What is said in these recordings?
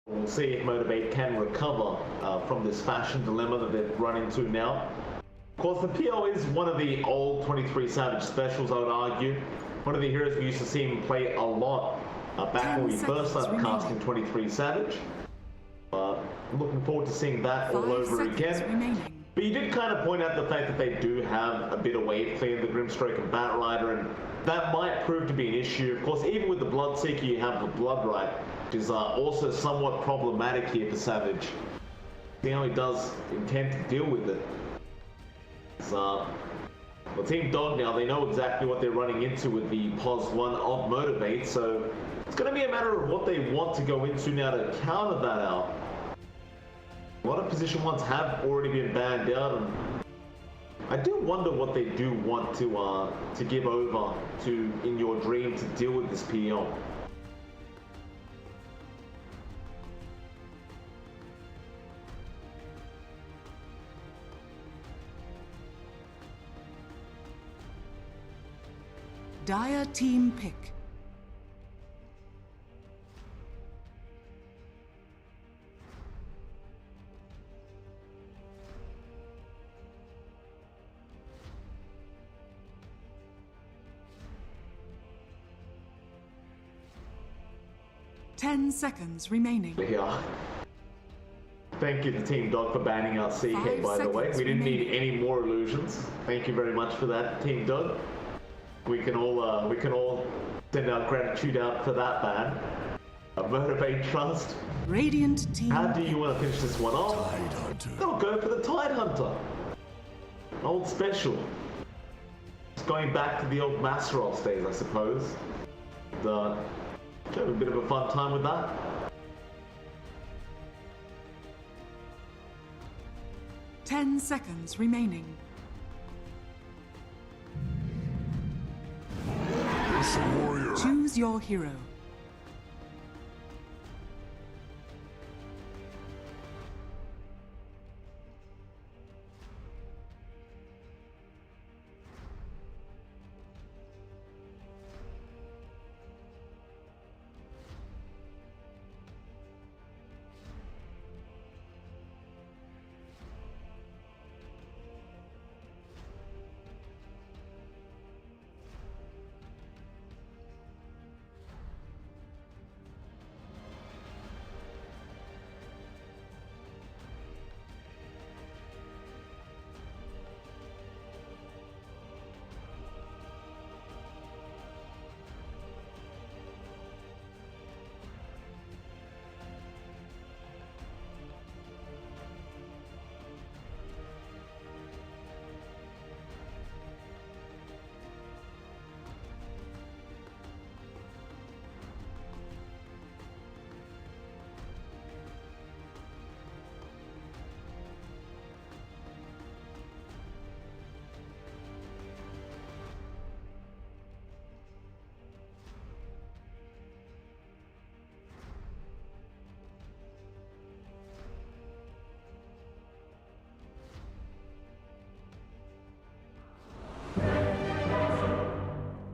We'll see if Motivate can recover from this fashion dilemma that they've run into now. Of course, the PO is one of the old 23 Savage specials, I would argue. One of the heroes we used to see him play a lot back when we first started casting 23 Savage. Looking forward to seeing that all over again. But you did kind of point out the fact that they do have a bit of wave clear in the Grimstroke and Batrider, and that might prove to be an issue. Of course, even with the Bloodseeker, you have the Bloodright, which is also somewhat problematic here for Savage. See how he does intend to deal with it. Well, Team Dog now, they know exactly what they're running into with the POS 1 of Motivate, so it's going to be a matter of what they want to go into now to counter that out. A lot of position 1s have already been banned out, and I do wonder what they do want to give over to In Your Dream to deal with this PL. Dire team pick. Ten seconds remaining. Yeah. Thank you to Team Dog for banning out CK, by the way. We didn't need any more illusions. Thank you very much for that, Team Dog. We can all send our gratitude out for that ban. Motivate.Trust. Radiant team. How do you want to finish this one off? They'll go for the Tide Hunter. Old special. Just going back to the old Masteros days, I suppose. Have a bit of a fun time with that. Ten seconds remaining. Choose your hero.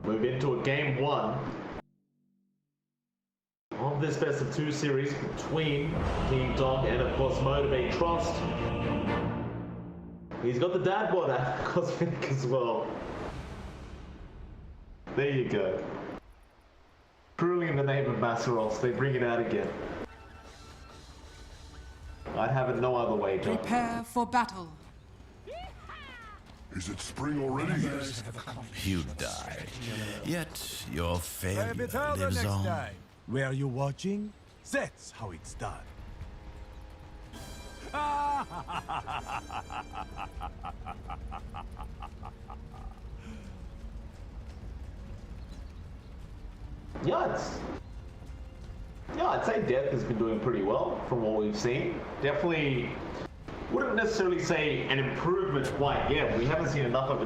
Move into a game 1 of this best of 2 series between Team Dog and, of course, Motivate.Trust. He's got the dad bod out cosmetic as well. There you go. Truly in the name of Masteros, they bring it out again. I'd have it no other way, John. Prepare for battle. Is it spring already? You die. Yet your failure lives on. Time. Were you watching? That's how it's done. Yeah, I'd say Death has been doing pretty well from what we've seen. Definitely wouldn't necessarily say an improvement quite yet. We haven't seen enough of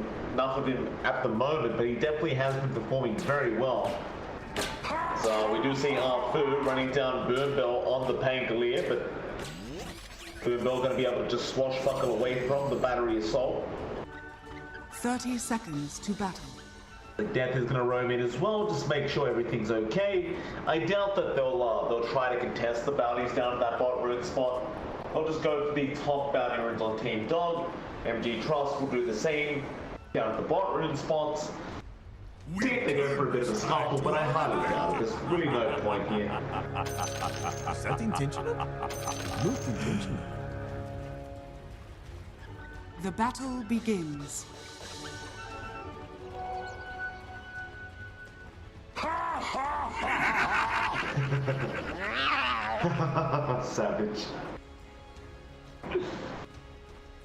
him at the moment, but he definitely has been performing very well. So we do see Arfu running down Boombell on the Pangolier, but Boombell going to be able to just swashbuckle away from the battery assault. 30 seconds to battle. The Death is going to roam in as well, just make sure everything's okay. I doubt that they'll try to contest the bounties down at that bot rune spot. They'll just go for the top bounty runes on Team Dog. MG.Trust will do the same down at the bot rune spots. See if they go for a bit of a scuffle, but I highly doubt it. There's really no point here. Is that intentional? Looked intentional. The battle begins. Savage.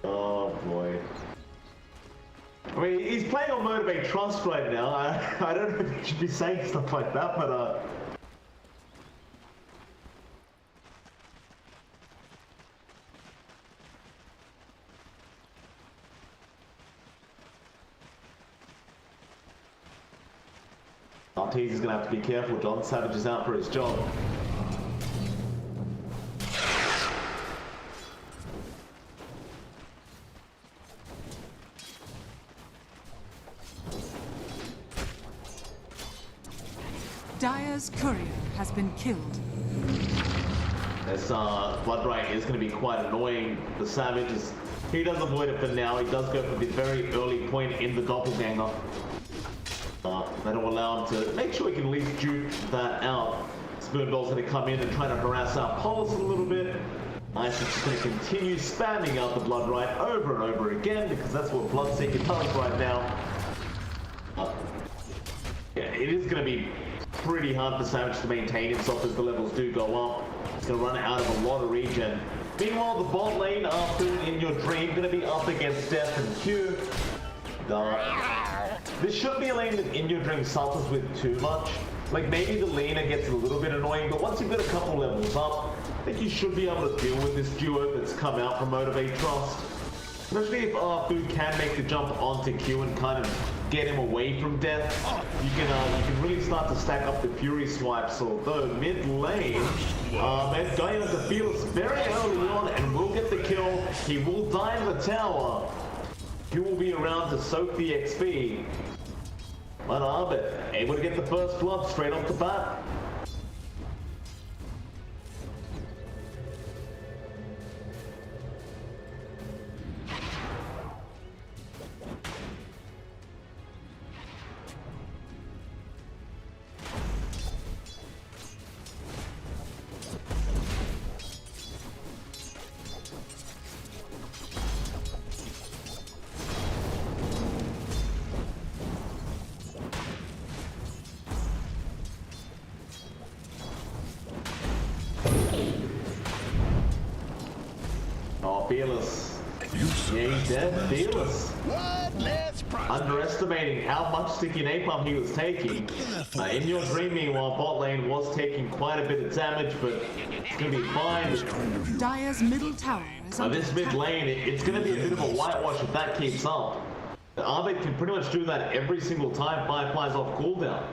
Oh boy. I mean, he's playing on Motivate.Trust right now. I don't know if he should be saying stuff like that, but Artees is gonna have to be careful. John Savage is out for his job. Dire's courier has been killed. This Bloodright is going to be quite annoying. The Savage he does avoid it for now. He does go for the very early point in the Doppelganger. That'll allow him to make sure he can at least dupe that out. Boombell's going to come in and try to harass our poloson a little bit. Ice is just going to continue spamming out the Bloodright over and over again because that's what Bloodseeker does right now. Yeah, it is going to be pretty hard for Savage to maintain himself as the levels do go up. He's going to run out of a lot of regen. Meanwhile, the bot lane after In Your Dream going to be up against Death and Q. This shouldn't be a lane that In Your Dream suffers with too much. Like maybe the laner gets a little bit annoying, but once you've got a couple levels up, I think you should be able to deal with this duo that's come out from Motivate.Trust. Especially if Food can make the jump onto Q and kind of get him away from Death. You can really start to stack up the Fury swipes. Although mid lane, Abed going into Fearless very early on and will get the kill. He will die in the tower. He will be around to soak the XP. But Abed able to get the first blood straight off the bat. Fearless. Yeah, he's dead. Fearless. Underestimating how much sticky napalm he was taking. In Your Dream, meanwhile, bot lane was taking quite a bit of damage, but it's going to be fine. Dire's middle tower is under This mid lane, it's going to be a bit of a whitewash if that keeps up. Abed can pretty much do that every single time Firefly's off cooldown.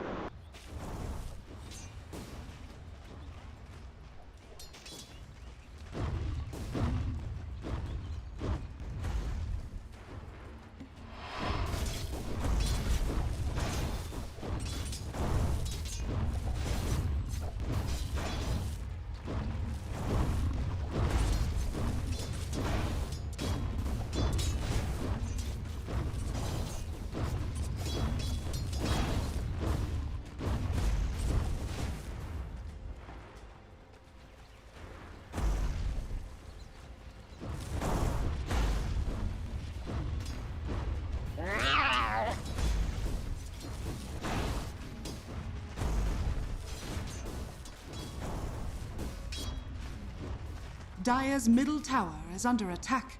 Dire's middle tower is under attack.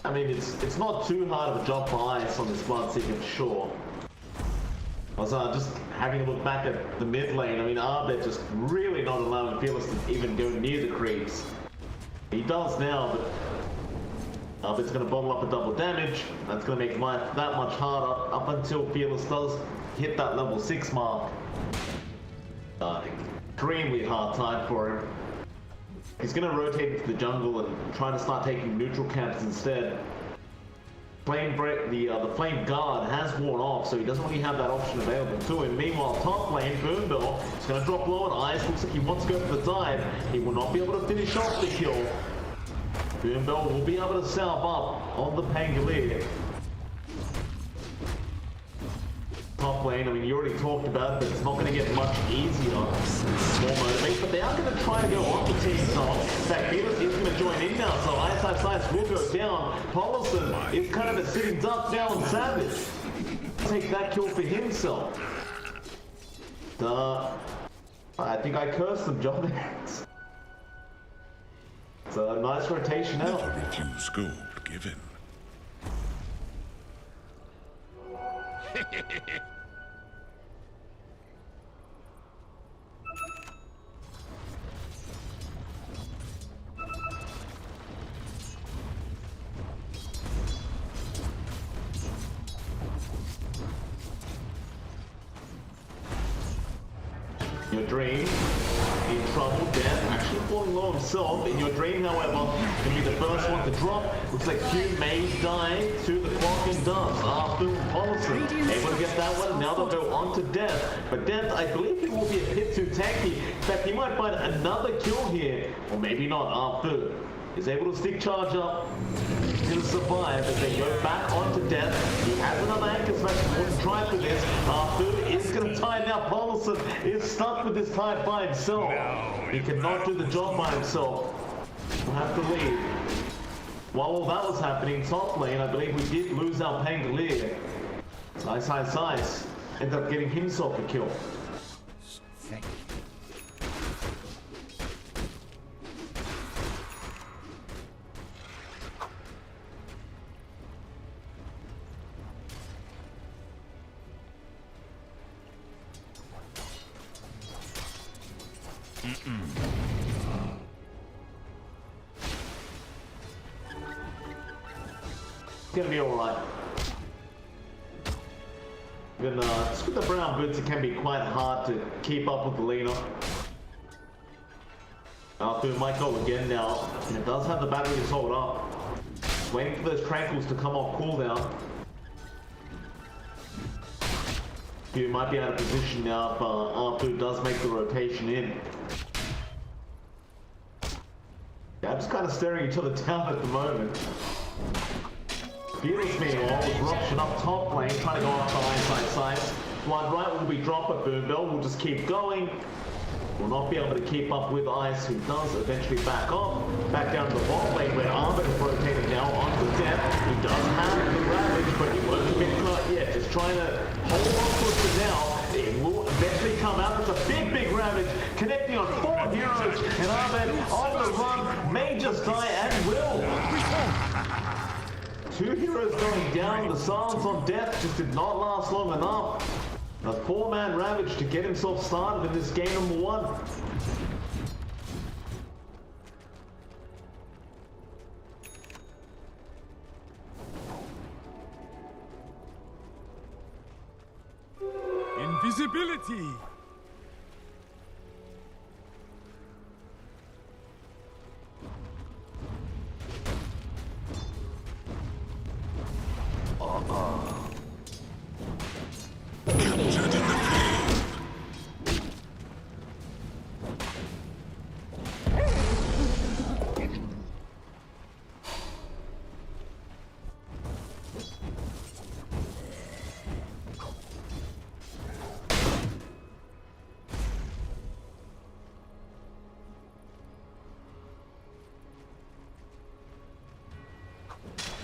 I mean, it's not too hard of a job for Ice on this Bloodseeker for sure. I was just having a look back at the mid lane. I mean, Abed just really not allowing Fearless to even go near the creeps. He does now, but Abed's going to bottle up a double damage. That's going to make life that much harder up until Fearless does hit that level 6 mark. Extremely hard time for him. He's going to rotate into the jungle and try to start taking neutral camps instead. The flame guard has worn off, so he doesn't really have that option available to him. Meanwhile, top lane, Boombell is going to drop low on ice. Looks like he wants to go for the dive. He will not be able to finish off the kill. Boombell will be able to salve up on the Pangolier. Top lane, I mean, you already talked about it, but it's not going to get much easier for Motivate, but they are going to try to go on the team top. In fact, Fearless is going to join in now, so iceiceice will go down. Poloson is kind of a sitting duck now on Savage. Take that kill for himself. I think I cursed him, John. It's a nice rotation out. Never refuse gold given. Your dream, in trouble, death, actually falling low himself. In your dream, however, can be the first one to drop. Looks like Q may die to the clock and dust after Poloson. Able to get that one, now they'll go on to death. But death, I believe he will be a bit too tanky. In fact, he might find another kill here, or maybe not. After is able to stick charge up. He's going to survive as they go back onto death. He has another anchor smash. He wouldn't try for this. Arthur is going to tie now. Poloson is stuck with this tie by himself. He cannot do the job by himself. We'll have to leave. While all that was happening, top lane, I believe we did lose our Pangolier. iceiceice ended up getting himself a kill. Thank you. It's gonna be alright. Just with the brown boots, it can be quite hard to keep up with the Lena. Arthur might go again now, and it does have the battery to hold up. Waiting for those tranquils to come off cooldown. You might be out of position now if Arthur does make the rotation in. Yeah, I'm just kind of staring each other down at the moment. Fearless meanwhile with Eruption up top lane, trying to go after iceiceice. Blood right will be dropped, but Boombell will just keep going. Will not be able to keep up with Ice, who does eventually back off. Back down to the bot lane where Abed is rotating now onto death. He does have the Ravage, but he won't get caught yet. Just trying to hold on to it for now. It will eventually come out. It's a big Ravage connecting on 4 heroes. And Abed on the run may just die and will. 2 heroes going down. The silence on death just did not last long enough. A 4-man Ravage to get himself started in this game number 1. Invisibility!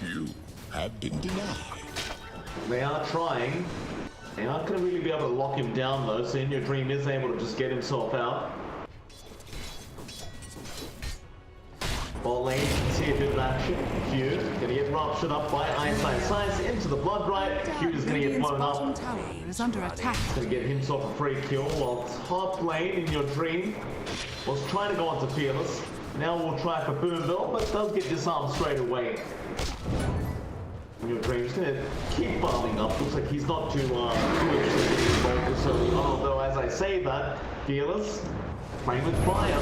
You have been denied. They are trying. They aren't going to really be able to lock him down though, so In Your Dream is able to just get himself out. Bot lane, see a bit of action. Q going to get ruptured up by iceiceice into the blood right. Q is going to get blown up. Tower is under attack. Going to get himself a free kill, while top lane In Your Dream was trying to go on to Fearless. Now we'll try for Boombell, but does get disarmed straight away. In Your Dream is going to keep farming up. Looks like he's not too interested in his focus. So, although as I say that, Fearless playing with fire.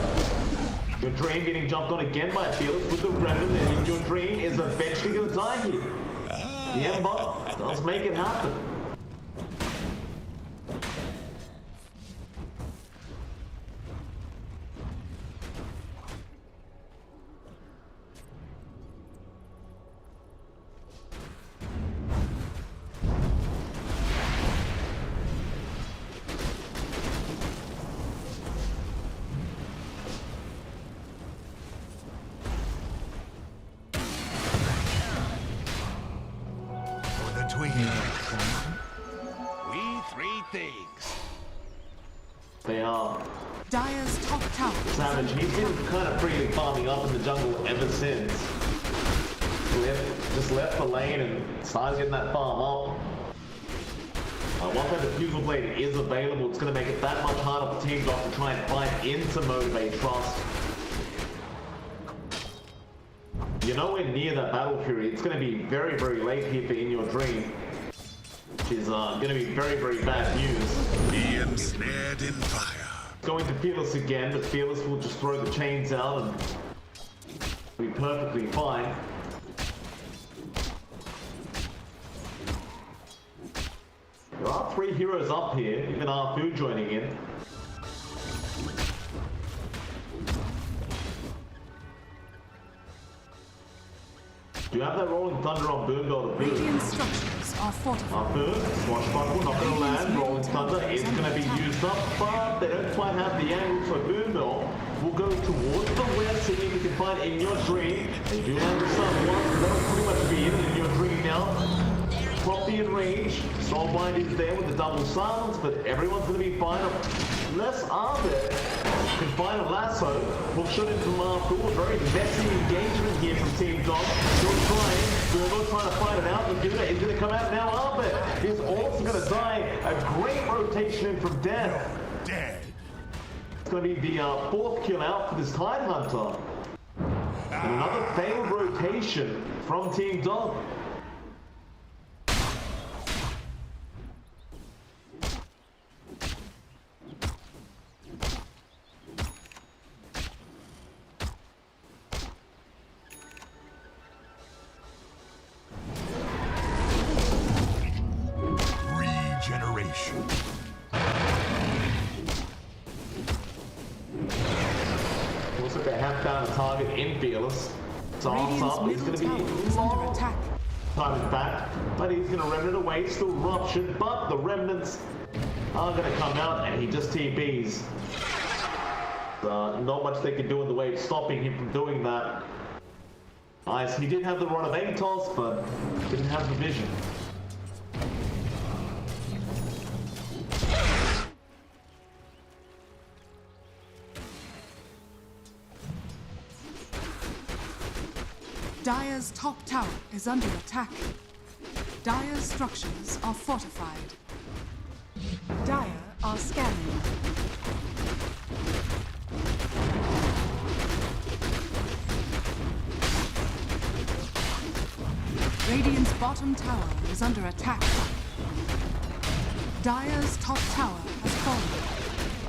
Your Dream getting jumped on again by Fearless with the Revenant, and Your Dream is eventually going to die here. The Ember does make it happen. We three things. They are. Dire's top tower. Savage, he's been kind of freely farming up in the jungle ever since. Just left the lane and started getting that farm up. Once that diffusal blade is available, it's going to make it that much harder for Team Dota to try and fight into Motivate.Trust. You're nowhere near that battle fury. It's going to be very, very late here for In Your Dream. Which is going to be very, very bad news. Be ensnared in fire. Going to Fearless again, but Fearless will just throw the chains out and be perfectly fine. There are 3 heroes up here, even Arfu joining in. Do you have that Rolling Thunder on Boombell to boot? Radiant structures are fortified. Arfu, Swashbuckle, not going to land. Rolling Thunder is going to be used up, but they don't quite have the angle, so Boombell will go towards the west, seeing if we can find In Your Dream. They do land the sun once, so that'll pretty much be in Your Dream now. Properly in range. Soulbind is there with the double silence, but everyone's going to be fine. Unless Abed can find a lasso. We'll shoot into Marfu. A very messy engagement here from Team Dot. Still trying. Boombell trying to fight it out. Laguna is going to come out now. Abed is also going to die. A great rotation in from Death. Dead. It's going to be the 4th kill out for this Tide Hunter. And another failed rotation from Team Dot. Regeneration. Looks like they have found a target in Fearless. So Radiant's up is middle going to tower be is under long attack. time in fact, but he's going to remnant away, still ruptured, but the remnants are going to come out and he just TPs. Not much they can do in the way of stopping him from doing that. Nice, he did have the run of ATOS, but didn't have the vision. Dire's top tower is under attack. Dire's structures are fortified. Dire are scanning. Radiant's bottom tower is under attack. Dire's top tower has fallen.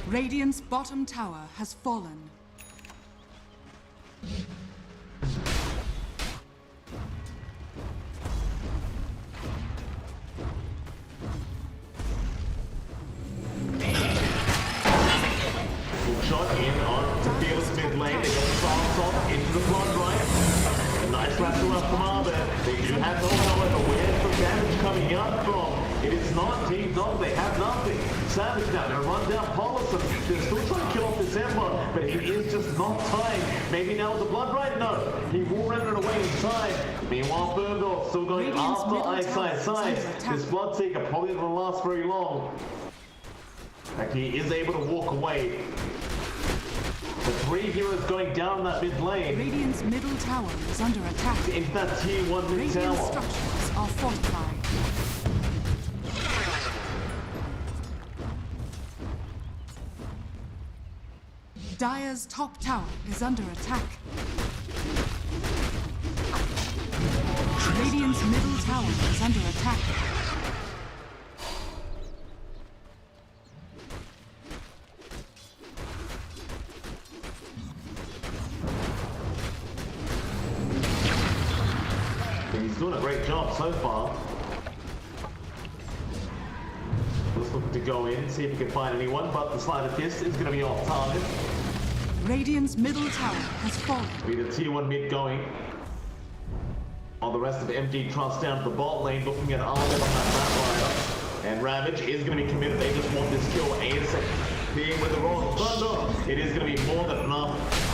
Radiant's bottom tower has fallen. Shot in on the Fearless mid lane. They got the silence off into the blood right. A nice lateral up from Abed. They do have no however. Where's the damage coming out from? It is not Team Dog. They have nothing. Savage now going to run down poloson. They're still trying to kill off this Ember, but he is just not time. Maybe now with the blood right? No. He will render it away in time. Meanwhile, Boombell still going Radiant's after middle tower is under iceiceice. attack. This Bloodseeker probably not going to last very long. Like he is able to walk away. The 3 heroes going down that mid lane. Radiant's middle tower is under attack. Into that tier 1 mid Radiant tower. structures are fortified. Dire's top tower is under attack. Radiant's middle tower is under attack. He's doing a great job so far. Just looking to go in, see if he can find anyone, but the sleight of fist is going to be off target. Radiant's middle tower has fallen. We the tier 1 mid going. While the rest of MG.Trust down to the bot lane looking at Abed on that Batrider. And Ravage is going to be committed. They just want this kill ASAP. Being with the Royal Thunder, it is going to be more than enough.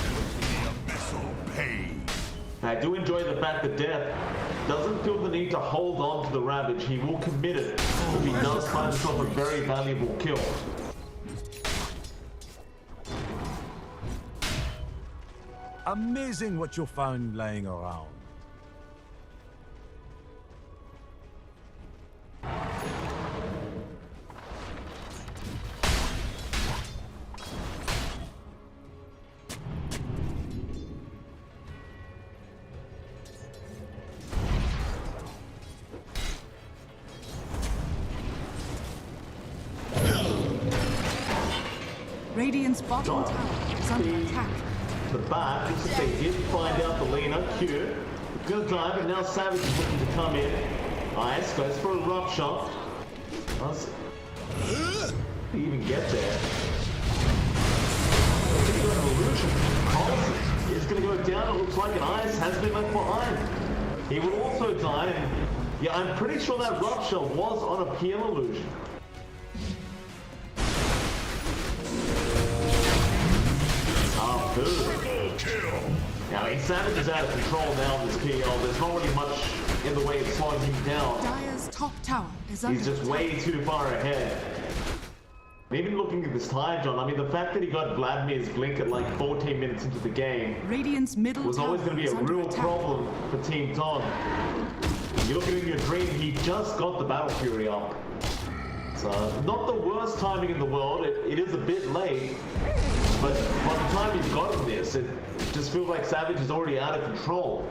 I do enjoy the fact that Death doesn't feel the need to hold on to the Ravage. He will commit it if he does find himself a very valuable kill. Amazing what you found lying around. Radiant's bottom tower is under attack. The back, looks like they did find out the leaner, Q. Good dive, and now Savage is looking to come in. Ice goes for a rough shot. Does he even get there? He's got an illusion. Poloson is going to go down. It looks like an Ice has been left behind. He will also die, and yeah, I'm pretty sure that rough shot was on a peel illusion. Now, Savage is out of control now in this PL. There's not really much in the way of slowing him down. Dire's top tower is under He's just attack. way too far ahead. Even looking at this time, John, I mean, the fact that he got Vladimir's blink at like 14 minutes into the game Radiant's middle was tower always going to be is a under real attack. problem for Team Don. You look at it in your dream, he just got the Battle Fury up. So, not the worst timing in the world. It is a bit late. But by the time he's gotten this, it just feels like Savage is already out of control.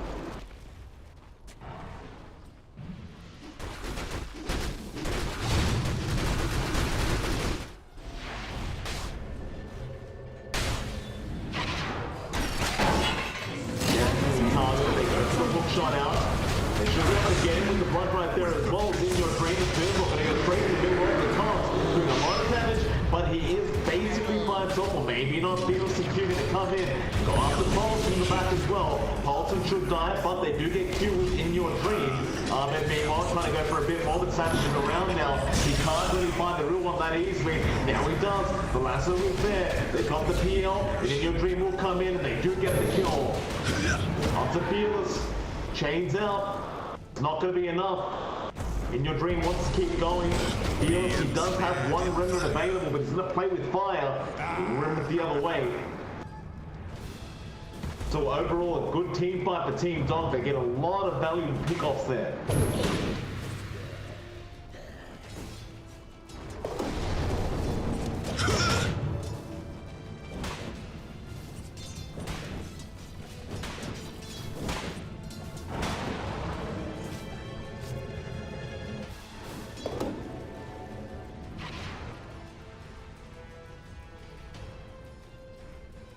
Shot out. They should be able to get him with the blood right there as well. In your dream is Boombell, going to go straight to the middle of the top, doing a lot of damage, but he is basically by himself, or maybe not Fearless to come in. Go after Poloson in the back as well. Poloson should die, but they do get killed in your dream. Abed meanwhile trying to go for a bit more, but Savage is around now. He can't really find the real one that easily. Now he does. The lasso is there. They got the PL, and in your dream will come in, and they do get the kill. Onto Fearless. Chains out. It's not going to be enough. In your dream wants to keep going. Fearless, he does have one remnant available, but he's going to play with fire. Remnant the other way. So overall, a good team fight for Team Don. They get a lot of value in pickoffs there.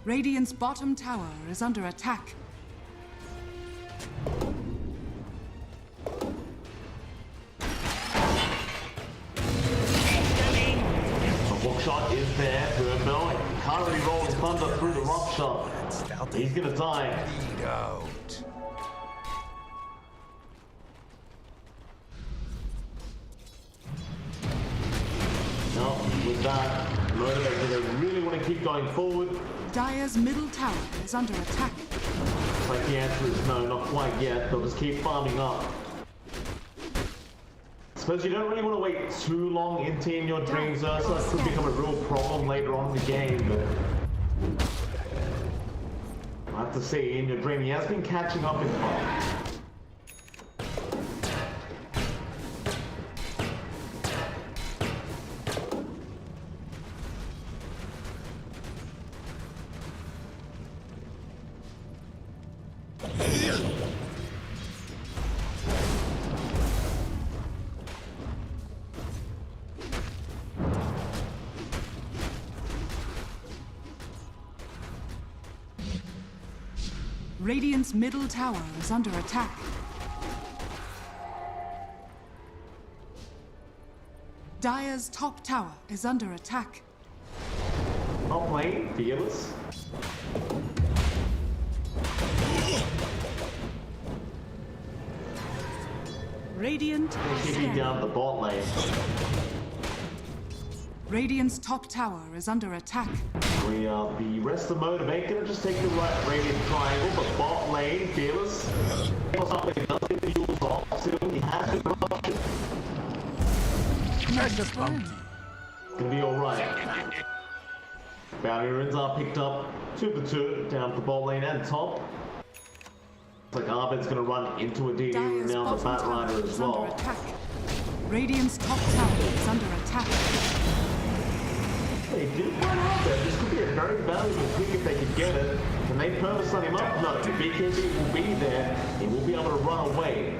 Radiant's bottom tower is under attack. The hook shot is there. Boombell can't really roll his thunder through the rock shot. He's going to die. No, with that, motivated, they really want to keep going forward. Dire's middle tower is under attack. Looks like the answer is no, not quite yet. They'll just keep farming up. I suppose you don't really want to wait too long into in your dreams, so it could become a real problem later on in the game, but I'll have to see. In your dream, he has been catching up in fire. Radiant's middle tower is under attack. Dire's top tower is under attack. Top lane, Fearless. Radiant are Keeping scanning. down the bot lane. Radiant's top tower is under attack. We are the rest of Motivate gonna just take the right radiant triangle, but bot lane, Fearless. Something does get the fuels off, so he has to corruption. Precious bounty. Gonna be alright. Bounty runes are picked up 2-2 down the bot lane and top. Looks like Abed's gonna run into a DD rune Dire's now, the bottom Bat tower Rider as is under well. attack. Radiant's top tower is under attack. They did run out there. This could be a very valuable pick if they could get it. Can they purpose on him up? No, the BKB will be there. He will be able to run away.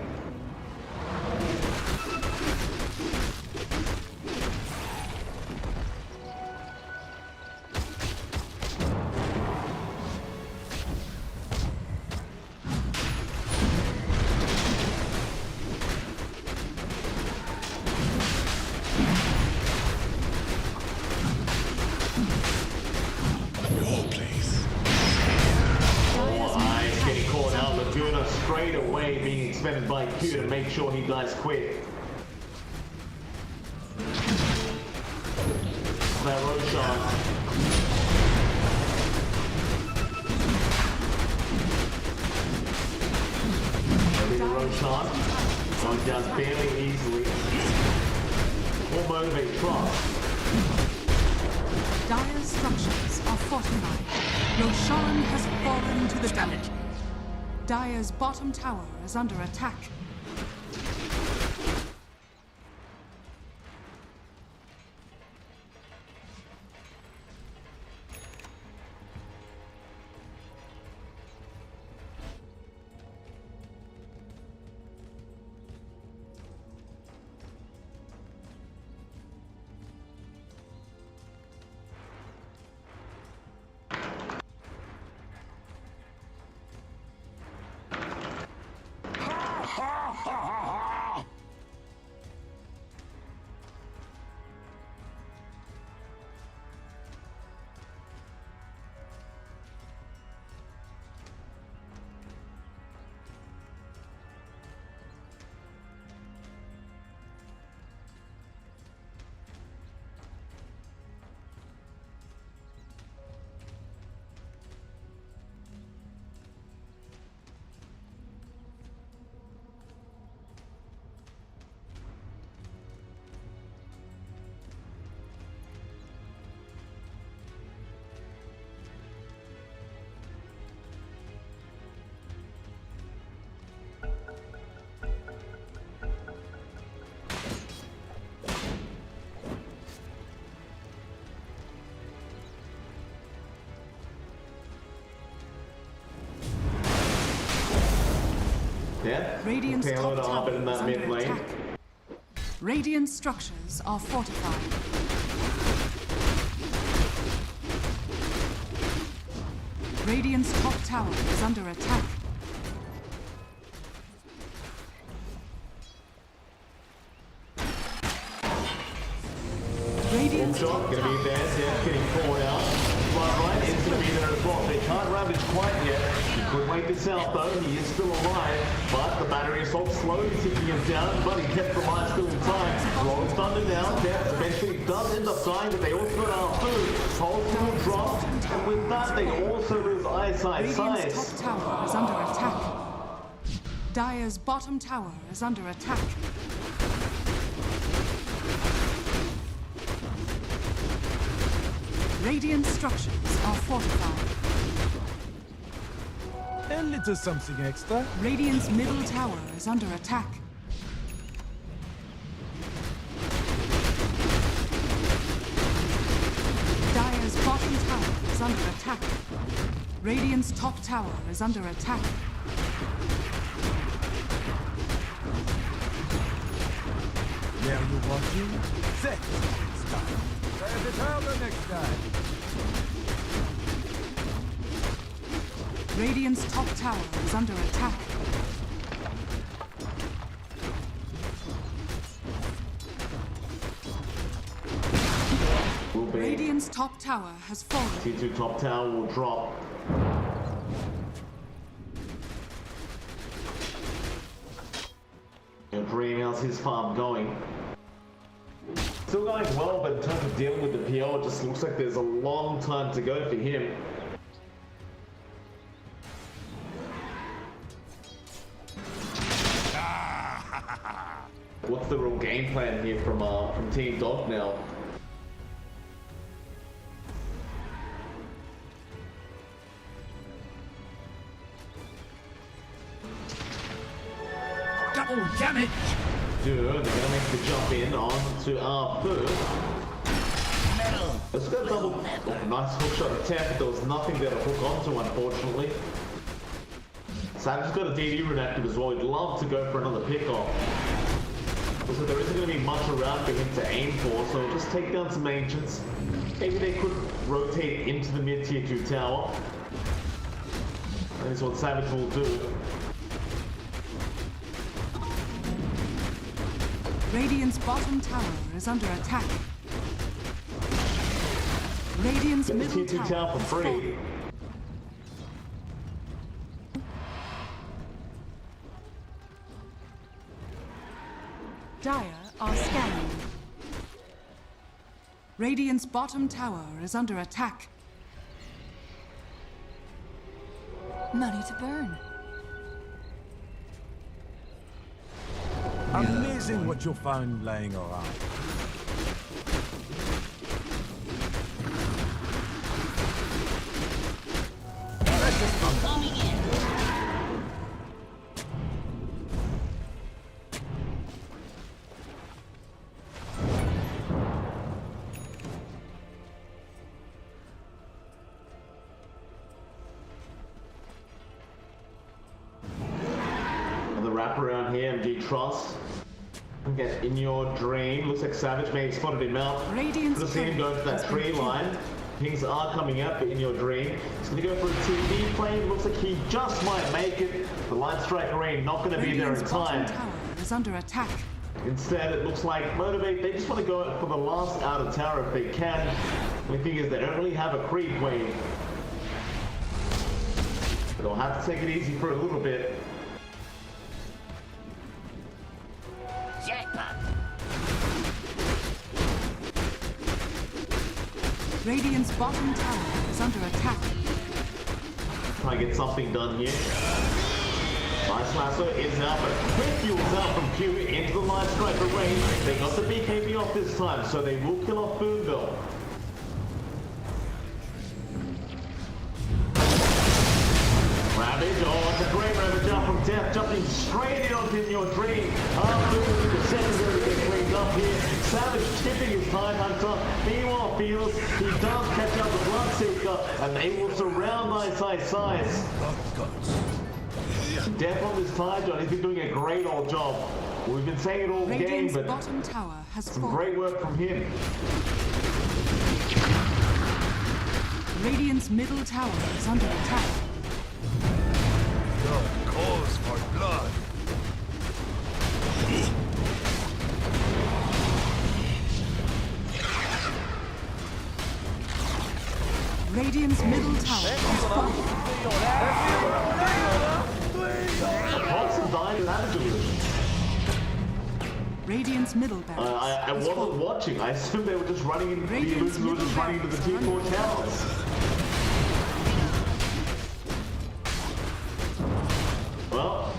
Your place. Eyes getting caught out. Laguna straight away being expended by Q to make sure he dies quick. That Roshan. Maybe the Roshan. Going down fairly easily. Or Motivate.Trust. Dire's structures are fortified. Roshan has fallen to the damage. Dire's bottom tower is under attack. Yeah. Radiant's Payload top Abed tower in that is under mid lane. attack. Radiant structures are fortified. Radiant's top tower is under attack. Radiant's Shot, top gonna be tower there, yeah, getting caught out. Right, is gonna be there as well. They can't ravage quite yet. He could wait this out though, he is still alive. But the battery assault slowly ticking him down, but he kept the line still in time. Rolling thunder down, Death eventually does end up dying, but they also run out of food. Pulse will drop, and with that they also lose Radiant's iceiceice. top tower is under attack. Dire's bottom tower is under attack. Radiant structures are fortified. A little something extra. Radiant's middle tower is under attack. Dire's bottom tower is under attack. Radiant's top tower is under attack. Where you watching? Set. It's time. Try the next time. Radiant's top tower is under attack. Radiant's top tower has fallen. T2 top tower will drop. Your Dream, how's his farm going? Still going well, but in terms of dealing with the PL, it just looks like there's a long time to go for him. What's the real game plan here from Team Dog now? Double damage! Dude, they're gonna make the jump in onto our first. Let's go double. Oh, nice hook shot attempt, but there was nothing there to hook onto, unfortunately. Savage got a DD rune active as well. He'd love to go for another pickoff. So there isn't going to be much around for him to aim for, so just take down some ancients. Maybe they could rotate into the mid tier 2 tower. That is what Savage will do. Radiant's bottom tower is under attack. Radiant's Get the middle tier 2 tower tower for has free. fallen. Dire are scanning. Radiant's bottom tower is under attack. Money to burn. Amazing what you'll find laying around. Coming in. The wraparound here, MG.Trust. Get in your dream. Looks like Savage may have spotted him out. Radiant's Could have seen him go to that turret tree has been line. Pings are coming up, but in your dream. He's going to go for a TV plane. Looks like he just might make it. The Light Strike Array not going to be there in Radiant's bottom time. tower is under attack. Instead, it looks like Motivate, they just want to go for the last outer tower if they can. The thing is, they don't really have a creep wave. They'll have to take it easy for a little bit. Jackpot. Radiant's bottom tower is under attack. Try and get something done here. Nice lasso is out, but quick fuels out from Q into the Light Strike Array. They got the BKB off this time, so they will kill off Boombell. Ravage, oh, it's a great Ravage out from death, jumping straight in onto your dream. After the secondary gets cleaned up here. Savage tipping his Tide Hunter. Meanwhile, Fearless, he does catch up the Bloodseeker, and they will surround iceiceice. Death on this Tide John, he's been doing a great old job. We've been saying it all game, Radiant's but bottom tower has some fallen. great work from him. Radiant's middle tower is under attack. Your calls for blood. Radiant's middle tower has fallen. Pots and dying in attitude. Radiant's middle barracks I has wasn't fallen. watching. I assumed they were just running into the Radiant's illusions were just middle running into the barracks T4 are towers. Well,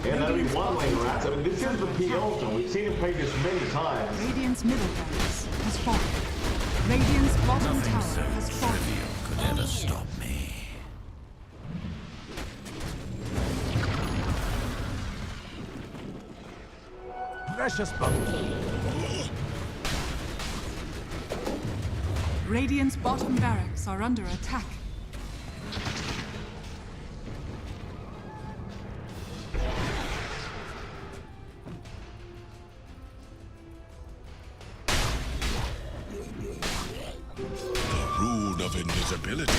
yeah, that'll be one lane rats. I mean, this is the PL John. We've seen him play this many times. Radiant's middle barracks has fallen. Radiant's bottom Nothing tower so has fallen. trivial could ever stop me. Precious bones. Radiant's bottom barracks are under attack. The rune of invisibility.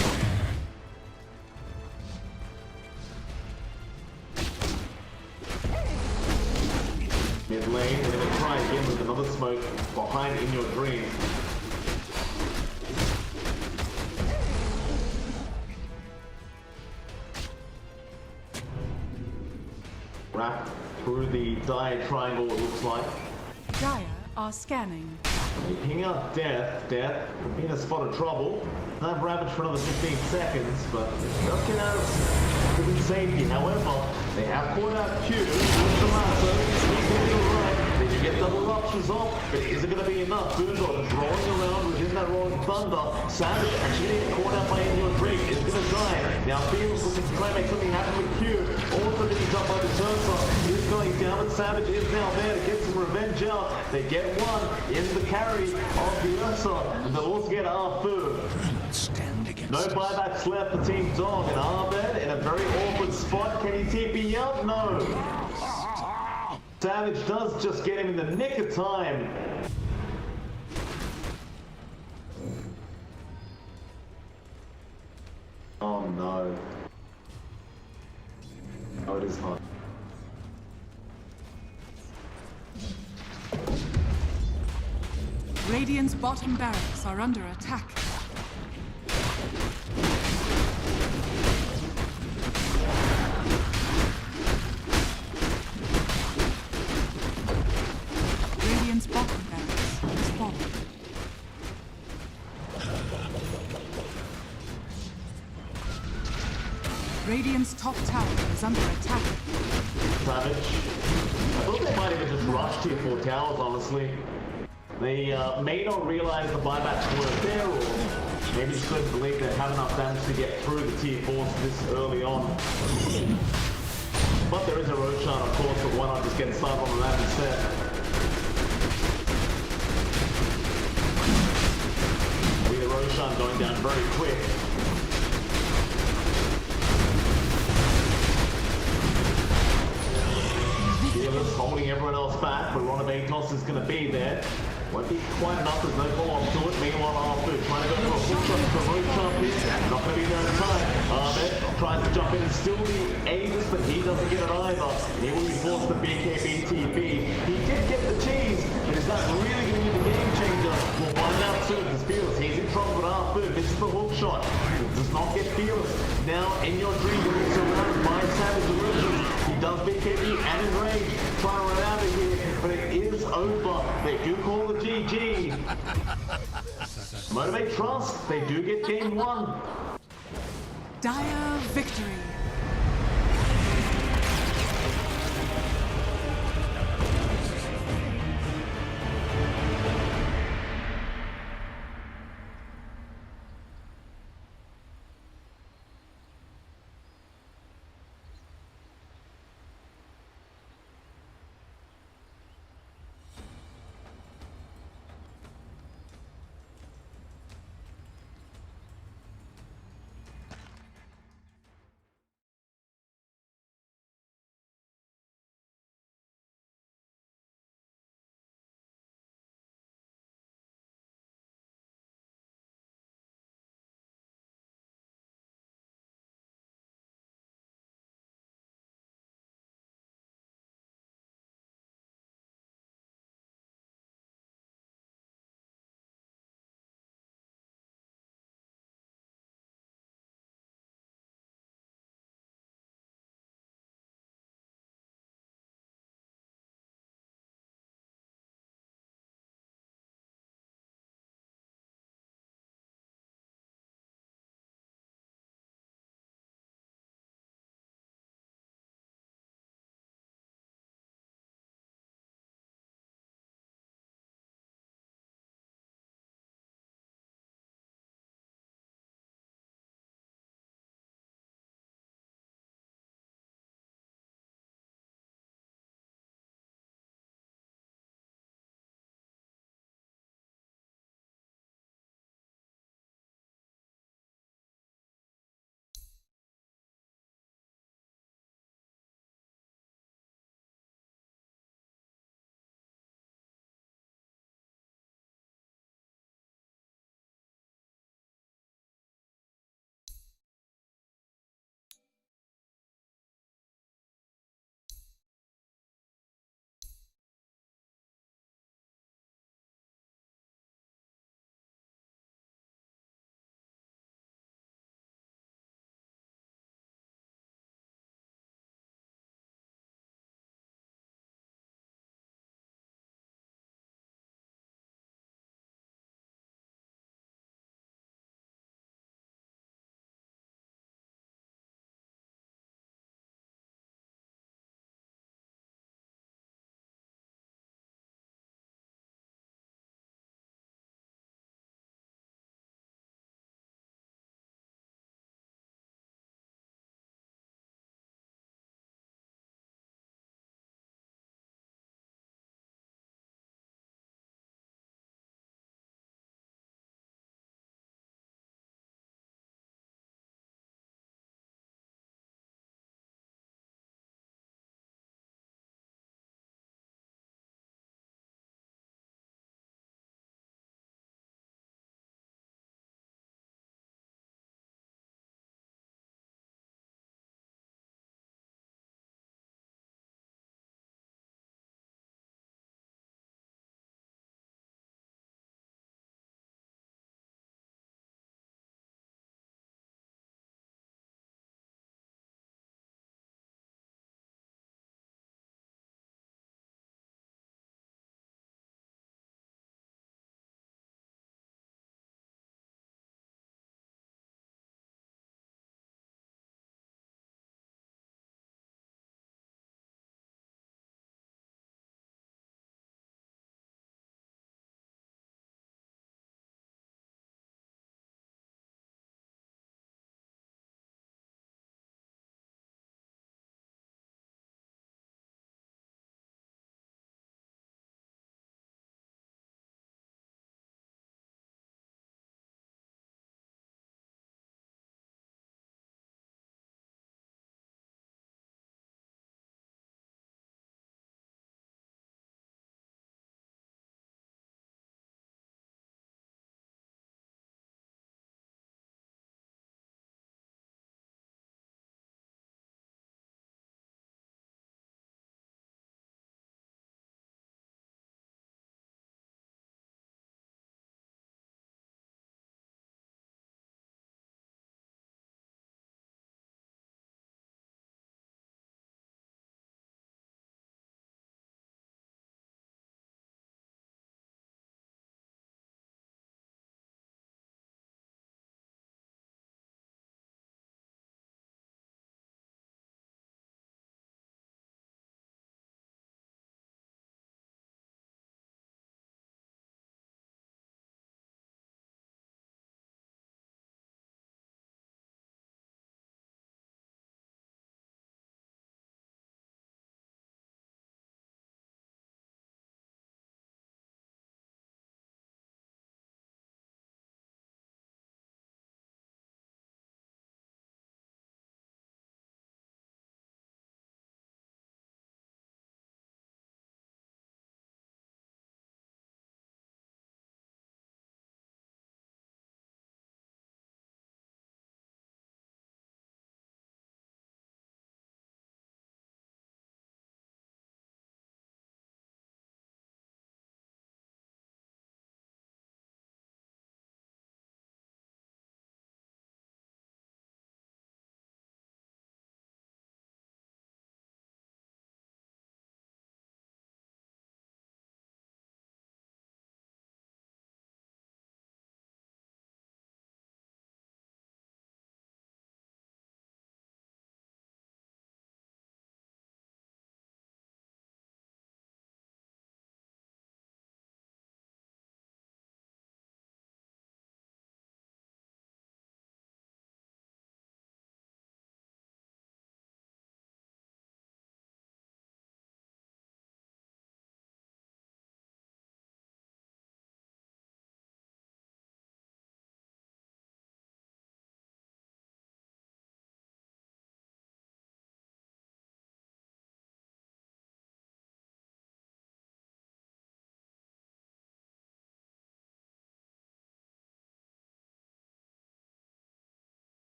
Mid lane, we're going to try again with another smoke behind in your dream. wrapped through the dire triangle, it looks like. Dire are scanning. They ping out Death. Death could be in a spot of trouble. Have Ravage for another 15 seconds, but just get out of good safety. However, they have caught out Q. With the lasso, he's to the right. They do get double ruptures off, but is it going to be enough? Boombell is rolling around within that rolling thunder. Savage actually getting caught out by any Drake is going to die. Now Fearless looking to try and make something happen with Q. Also being jumped by the Tursa is going down, but Savage is now there to get some revenge out. They get one in the carry of the Ursa, and they'll also get Arfu. Stand against No us. buybacks left for Team Dog, and Abed in a very awkward spot. Can he TP out? No. Savage does just get him in the nick of time. Oh no. Oh, it is not. Radiant's bottom barracks are under attack. Radiant's bottom barracks is falling. Radiant's top tower is under attack. Savage. I thought they might even just rush tier 4 towers, honestly. They may not realize the buybacks weren't there, or maybe just couldn't believe they'd have enough damage to get through the tier 4s this early on. But there is a Roshan, of course, so why not just get started on that instead? With the Roshan going down very quick. Fearless holding everyone else back, but Motivate.Trust is going to be there. Won't be quite enough, there's no follow-up to it. Meanwhile, Arthur trying to go for a full shot for a road jump here. Not going to be there in time. Abed tries to jump in and still be Aegis, but he doesn't get it either. He will be forced to BKB-TB. He did get the cheese, but is that really going to be the game changer? We'll find out soon, because Fearless, he's in trouble with Arthur. This is the hook shot. It does not get Fearless. Now, in your dream, you're surrounded by Savage Illusions. He does BKB and in range, trying to run out of here, but it is over. They do call the GG. Motivate.Trust, they do get game 1. Dire victory.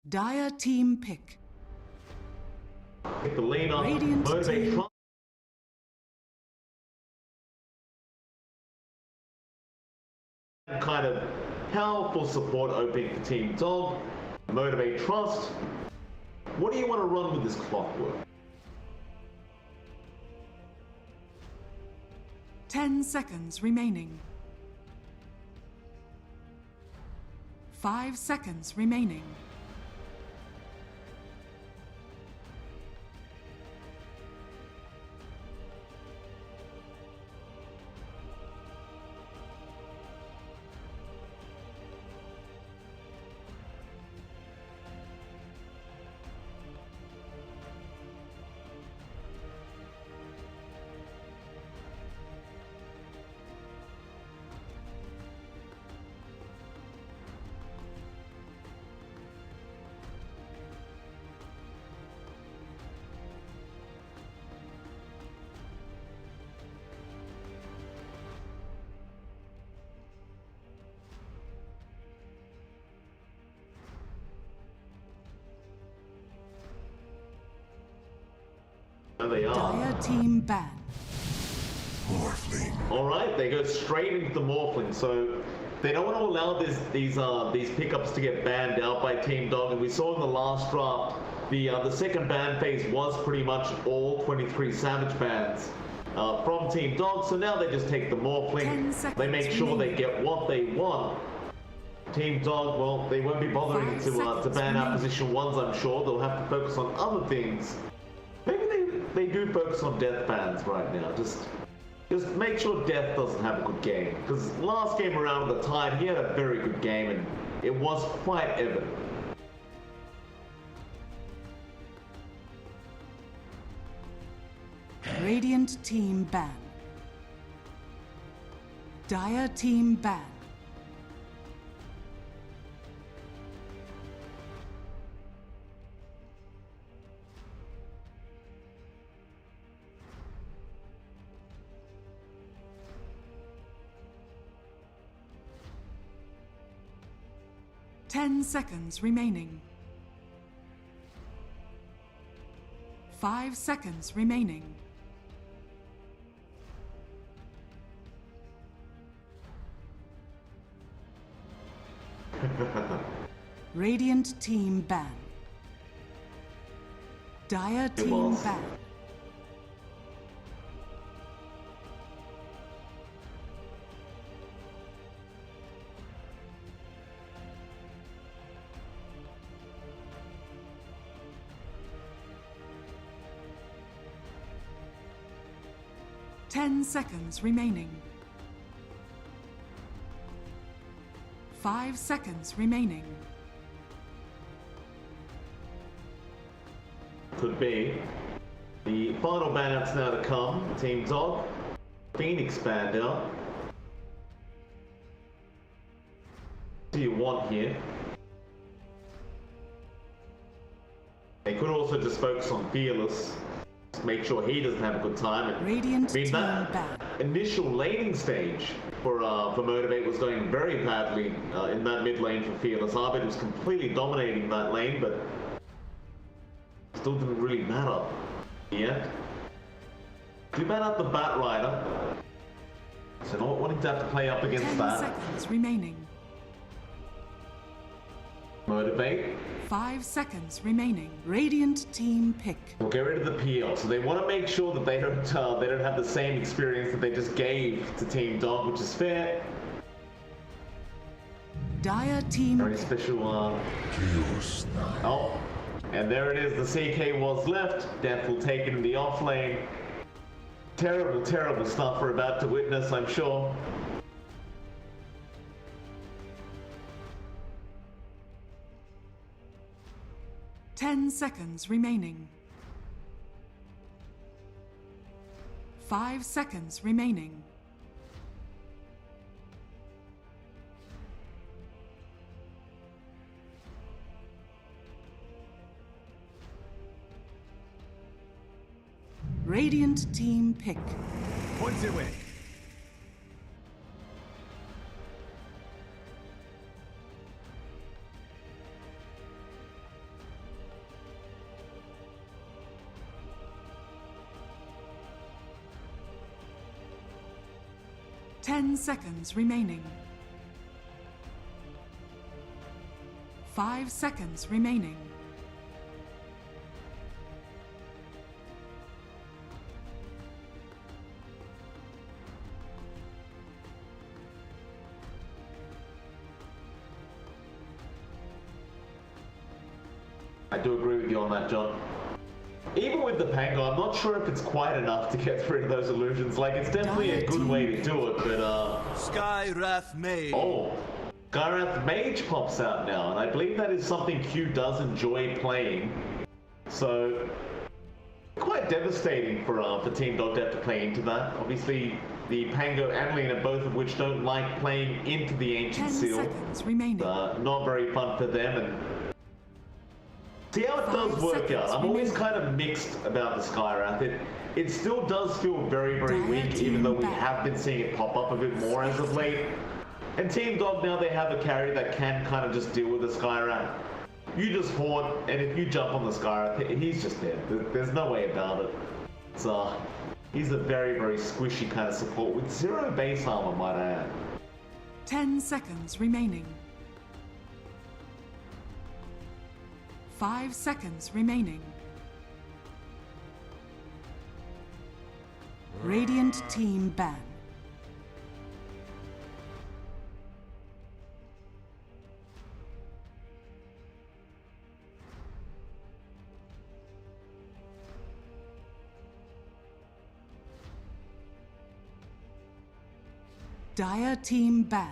Dire team pick. Pick the lane up. Radiant Motivate. team. Trust. Kind of powerful support opening for Team Dog. Motivate Trust. What do you want to run with this clockwork? 10 seconds remaining. 5 seconds remaining. There they are. Dire team ban. Morphling. All right, they go straight into the Morphling. So they don't want to allow these pickups to get banned out by Team Dog. And we saw in the last draft, the second ban phase was pretty much all 23 Savage bans from Team Dog. So now they just take the 10 Morphling. seconds They make sure they remaining. get what they want. Team Dog, well, they won't be bothering 5 to seconds ban out remaining. position ones, I'm sure. They'll have to focus on other things. Maybe they do focus on death bans right now. Just make sure Death doesn't have a good game. Because last game around the Tide, he had a very good game and it was quite evident. Radiant team ban. Dire team ban. Ten seconds remaining. 5 seconds remaining. Radiant team ban. Dire team was. ban. Ten seconds remaining. 5 seconds remaining. Could be. The final banouts now to come. Team Dog. Phoenix banned out. What do you want here? They could also just focus on Fearless. Just make sure he doesn't have a good time. Radiant team that ban. initial laning stage for Motivate was going very badly in that mid lane for Fearless. Abed was completely dominating that lane, but still didn't really matter yet. Do ban out the Bat Rider. So not wanting to have to play up against 10 that. seconds remaining. Motivate. 5 seconds remaining. Radiant team pick. We'll get rid of the PL. So they want to make sure that they don't have the same experience that they just gave to Team Dog, which is fair. Dire team Very pick. special. Oh, and there it is. The CK was left. Death will take it in the off lane. Terrible, terrible stuff we're about to witness, I'm sure. Ten seconds remaining. 5 seconds remaining. Radiant team pick. Points away. 10 seconds remaining. 5 seconds remaining. I do agree with you on that, John. Even with the Pango, I'm not sure if it's quite enough to get rid of those illusions. Like, it's definitely a good way to do it, but Sky Wrath Mage. oh, Skyrath Mage pops out now, and I believe that is something Q does enjoy playing. So, quite devastating for Team Dota to play into that. Obviously, the Pango and Lena, both of which don't like playing into the Ancient 10 Seal. seconds remaining. Not very fun for them, and see how it does 5 work out. seconds I'm always remaining. kind of mixed about the Skyrath. It still does feel very, very Dire weak, team even though we back. have been seeing it pop up a bit more as of late. And Team Dog, now they have a carry that can kind of just deal with the Skyrath. You just haunt, and if you jump on the Skyrath, he's just dead. There's no way about it. So, he's a very, very squishy kind of support with 0 base armor, might I add. 10 seconds remaining. 5 seconds remaining. Radiant team ban. Dire team ban.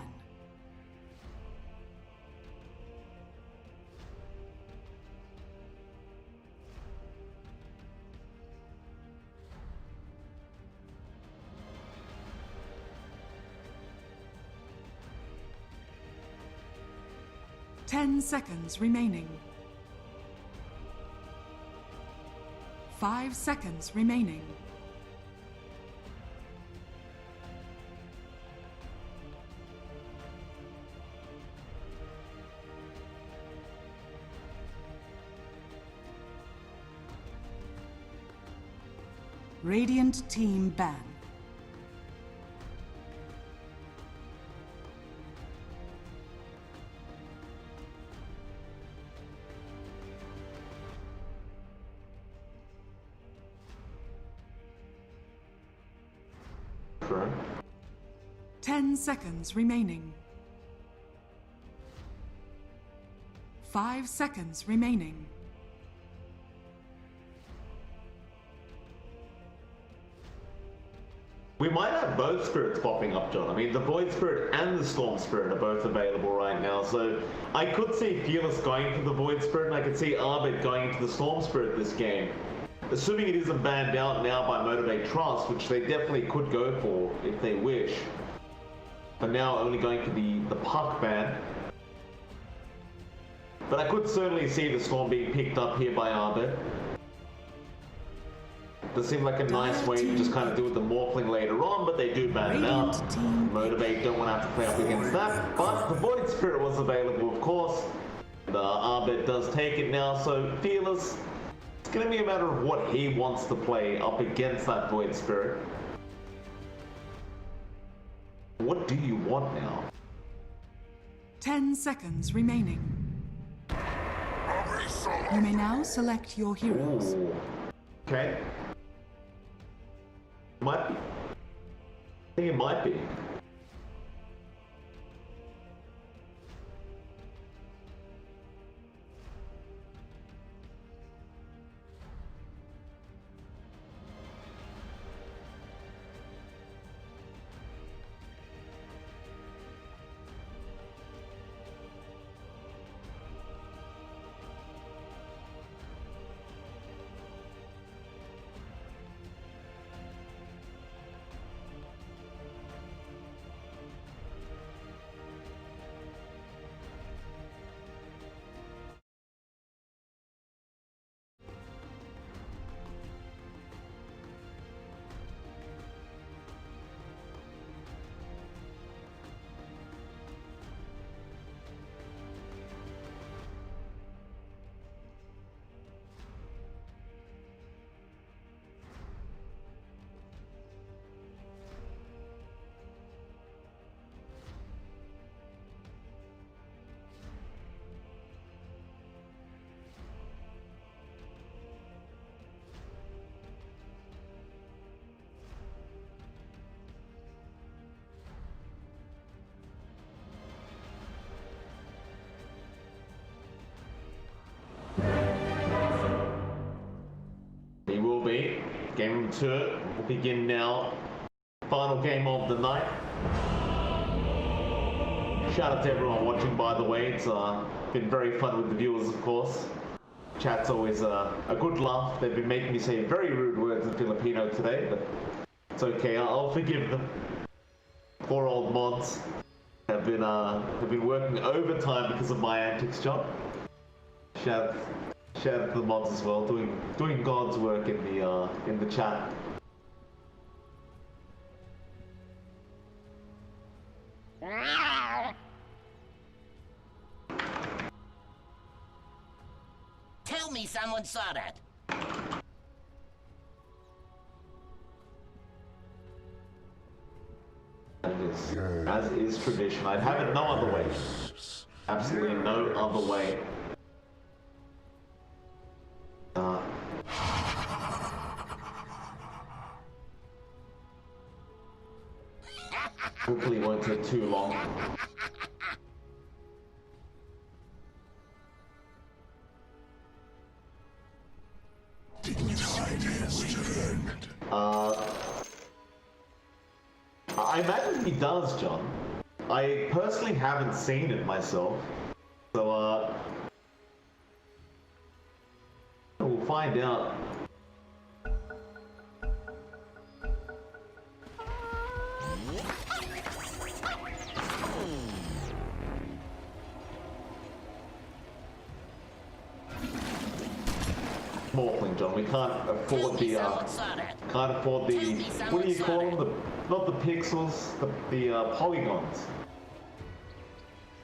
Ten seconds remaining. 5 seconds remaining. Radiant team ban. Correct. 10 seconds remaining. 5 seconds remaining. We might have both spirits popping up, John. I mean, the Void Spirit and the Storm Spirit are both available right now, so I could see Fearless going to the Void Spirit, and I could see Abed going into the Storm Spirit this game. Assuming it isn't banned out now by Motivate.Trust, which they definitely could go for if they wish. But now only going for the Puck ban. But I could certainly see the Storm being picked up here by Abed. Does seem like a nice way to just kind of do with the Morphling later on, but they do ban it out. Radiant team Motivate don't want to have to play up against that, but the Void Spirit was available, of course. The Abed does take it now, so Fearless, it's going to be a matter of what he wants to play up against that Void Spirit. What do you want now? 10 seconds remaining. You may now select your heroes. Ooh. Okay. Might be. I think it might be. Room 2 will begin now. Final game of the night. Shout out to everyone watching, by the way. It's been very fun with the viewers, of course. Chat's always a good laugh. They've been making me say very rude words in Filipino today, but it's okay. I'll forgive them. Poor old mods have been working overtime because of my antics, John. Shout out to the mods as well, doing God's work in the chat. Tell me someone saw that. As is tradition. I'd have it no other way. Absolutely no other way. Hopefully it won't take too long. I imagine he does, John. I personally haven't seen it myself, so we'll find out. Morphling, John. We can't afford the what do you call them? Not the pixels, the polygons.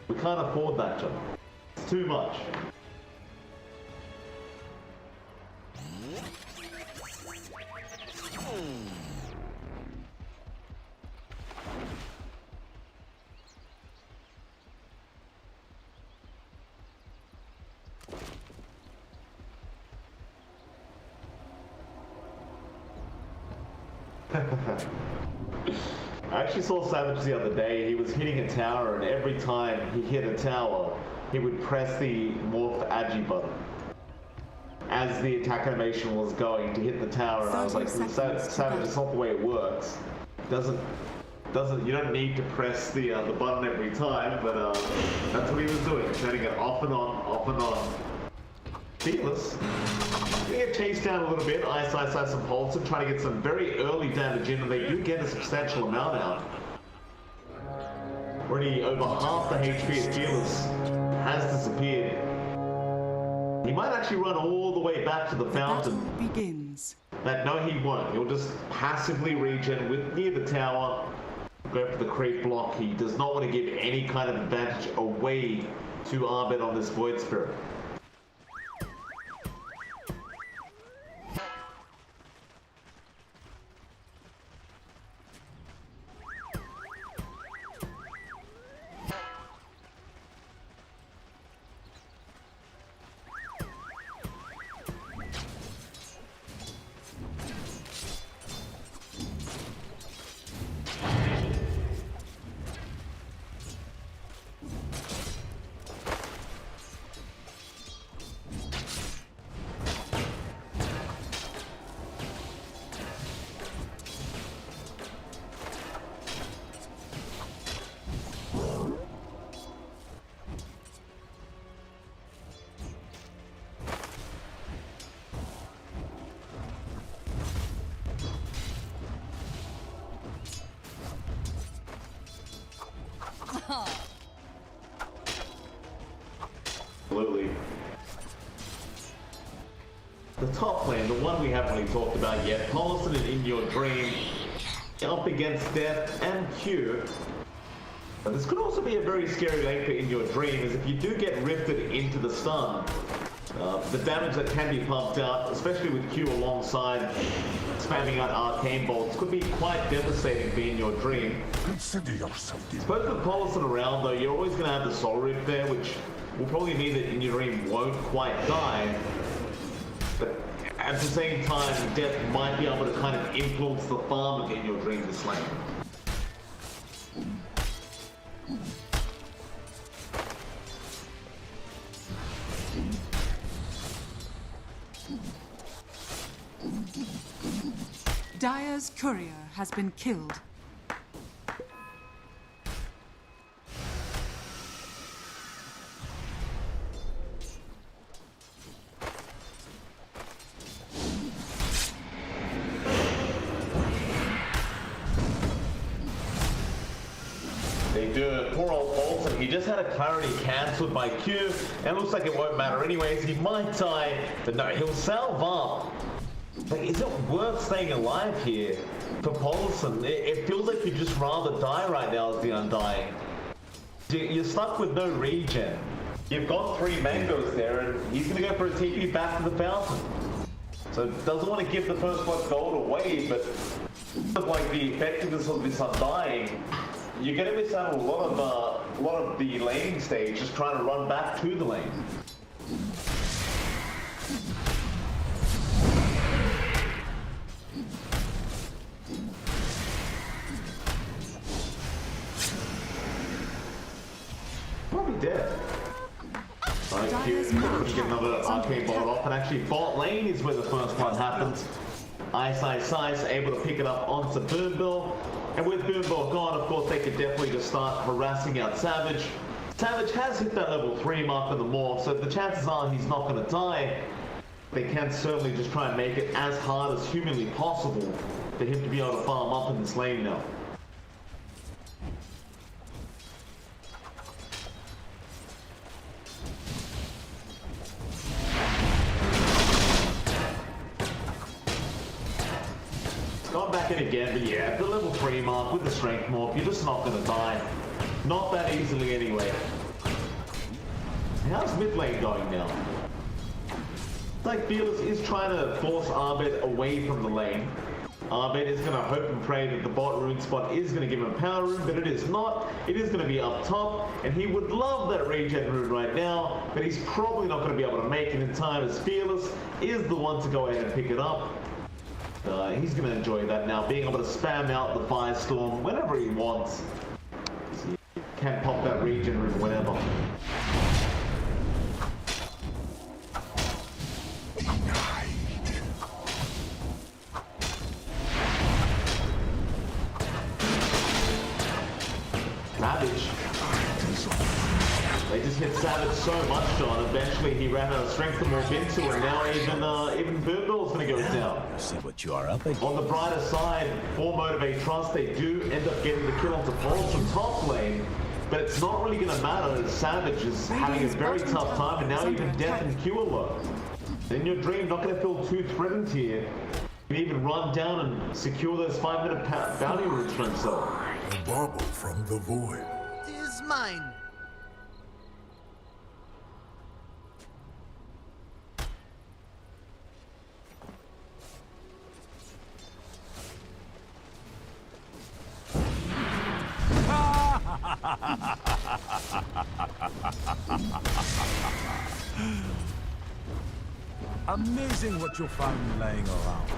We can't afford that, John. It's too much. I actually saw Savage the other day. He was hitting a tower, and every time he hit a tower, he would press the Morph Agi button as the attack animation was going to hit the tower. And I was like, Savage, it's not the way it works. You don't need to press the button every time, but that's what he was doing, turning it off and on, off and on. Fearless. They get chased down a little bit. iceiceice and poloson, trying to get some very early damage in, and they do get a substantial amount out. Already over half the HP of Fearless has disappeared. He might actually run all the way back to the fountain. Battle begins. No, he won't. He'll just passively regen near the tower, go for the creep block. He does not want to give any kind of advantage away to Abed on this Void Spirit. Absolutely. The top lane, the one we haven't really talked about yet, poloson and In Your Dream, up against Death and Q. But this could also be a very scary lane for In Your Dream, is if you do get rifted into the stun, the damage that can be pumped out, especially with Q alongside spamming out arcane bolts, could be quite devastating for In Your Dream. Consider yourself. Suppose with poloson around though, you're always going to have the soul rift there, which will probably mean that In Your Dream won't quite die. But at the same time, Death might be able to kind of influence the farm of In Your Dream this lane. Dire's courier has been killed. They do. Poor old Bolton. He just had a clarity cancelled by Q, and it looks like it won't matter anyways. He might die, but no, he'll salve up. Like, is it worth staying alive here for Poloson? It feels like you'd just rather die right now as the Undying. You're stuck with no regen. You've got 3 mangoes there, and he's going to go for a TP back to the fountain. So doesn't want to give the first blood gold away, but like the effectiveness of this Undying, you're going to miss out on a lot of the laning stage just trying to run back to the lane. Probably dead. Alright, Q get another arcane bolt off, and actually bot lane is where the first one happens. iceiceice able to pick it up onto Boombell. And with Boombell gone, of course, they could definitely just start harassing out Savage. Savage has hit that level 3 mark of the morph, so the chances are he's not going to die. They can certainly just try and make it as hard as humanly possible for him to be able to farm up in this lane now. Gone back in again, but yeah, at the level 3 mark with the strength morph, you're just not going to die. Not that easily anyway. How's mid lane going now? Like, Fearless is trying to force Abed away from the lane. Abed is going to hope and pray that the bot rune spot is going to give him a power rune, but it is not. It is going to be up top, and he would love that regen rune right now, but he's probably not going to be able to make it in time, as Fearless is the one to go ahead and pick it up. He's going to enjoy that now, being able to spam out the Firestorm whenever he wants. So he can pop that regen rune whenever. Savage. They just hit Savage so much, John. Eventually he ran out of strength to morph into, and now even Boombell's going to go down. See what you are up against. On the brighter side, for Motivate.Trust, they do end up getting the kill onto Poloson top lane, but it's not really going to matter as Savage is having a very tough time, and now even Death and Q are low. In your dream, not going to feel too threatened here. You can even run down and secure those 5-minute bounty routes for himself. The bauble from the void. Is mine. Amazing what you'll find laying around.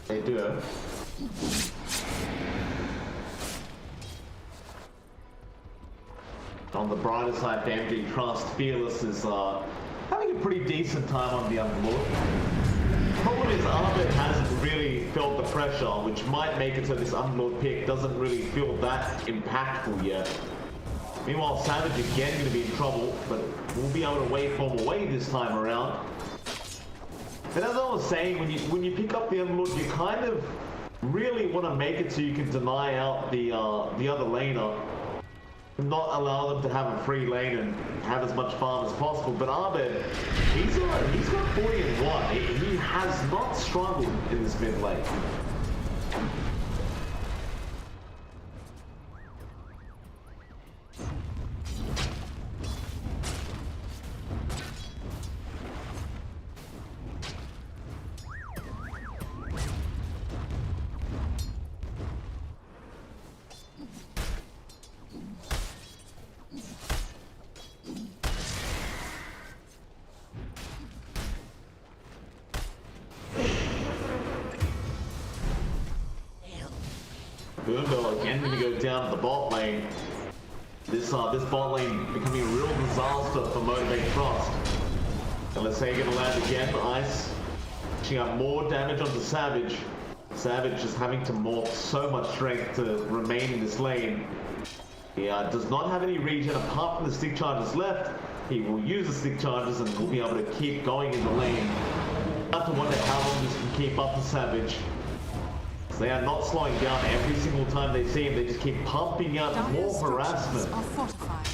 They do. On the brighter side, for MG.Trust, Fearless is having a pretty decent time on the Underlord. Problem is, Abed hasn't really felt the pressure, which might make it so this Underlord pick doesn't really feel that impactful yet. Meanwhile, Savage again going to be in trouble, but we'll be able to waveform away this time around. And as I was saying, when you pick up the Underlord, you kind of really want to make it so you can deny out the other laner, not allow them to have a free lane and have as much farm as possible. But Abed, he's got 40-1. He has not struggled in this mid lane. Boombell again going to go down to the bot lane. This bot lane becoming a real disaster for Motivate.Trust. And let's say you're gonna land again. Ice pushing up more damage onto Savage. Savage just having to morph so much strength to remain in this lane. He does not have any regen apart from the stick charges left. He will use the stick charges and will be able to keep going in the lane. I have to wonder how long this can keep up to Savage. So they are not slowing down every single time they see him. They just keep pumping out more harassment. Are fortified.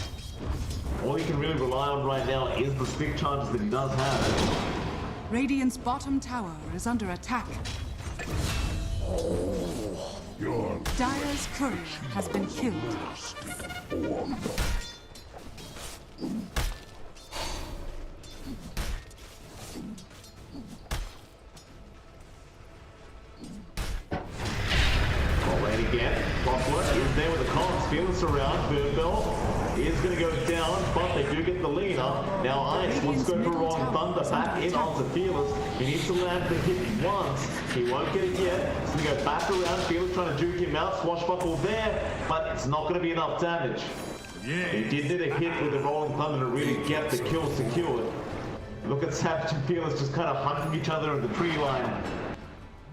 All you can really rely on right now is the stick charges that he does have. Radiant's bottom tower is under attack. Dire's courier has been killed. Lane again. Clockwork is there with the Collins. Fearless around. Boombell is going to go down, but they do get the lead up. Now Ice wants to go for Wrong Thunder back in onto Fearless. He needs to land the hit once. He won't get it yet. He's going to go back around. Fearless trying to juke him out. Swashbuckle there, but it's not going to be enough damage. He did need a hit with the Rolling Thunder to really get the kill secured. Look at Savage and Fearless just kind of hunting each other in the tree line.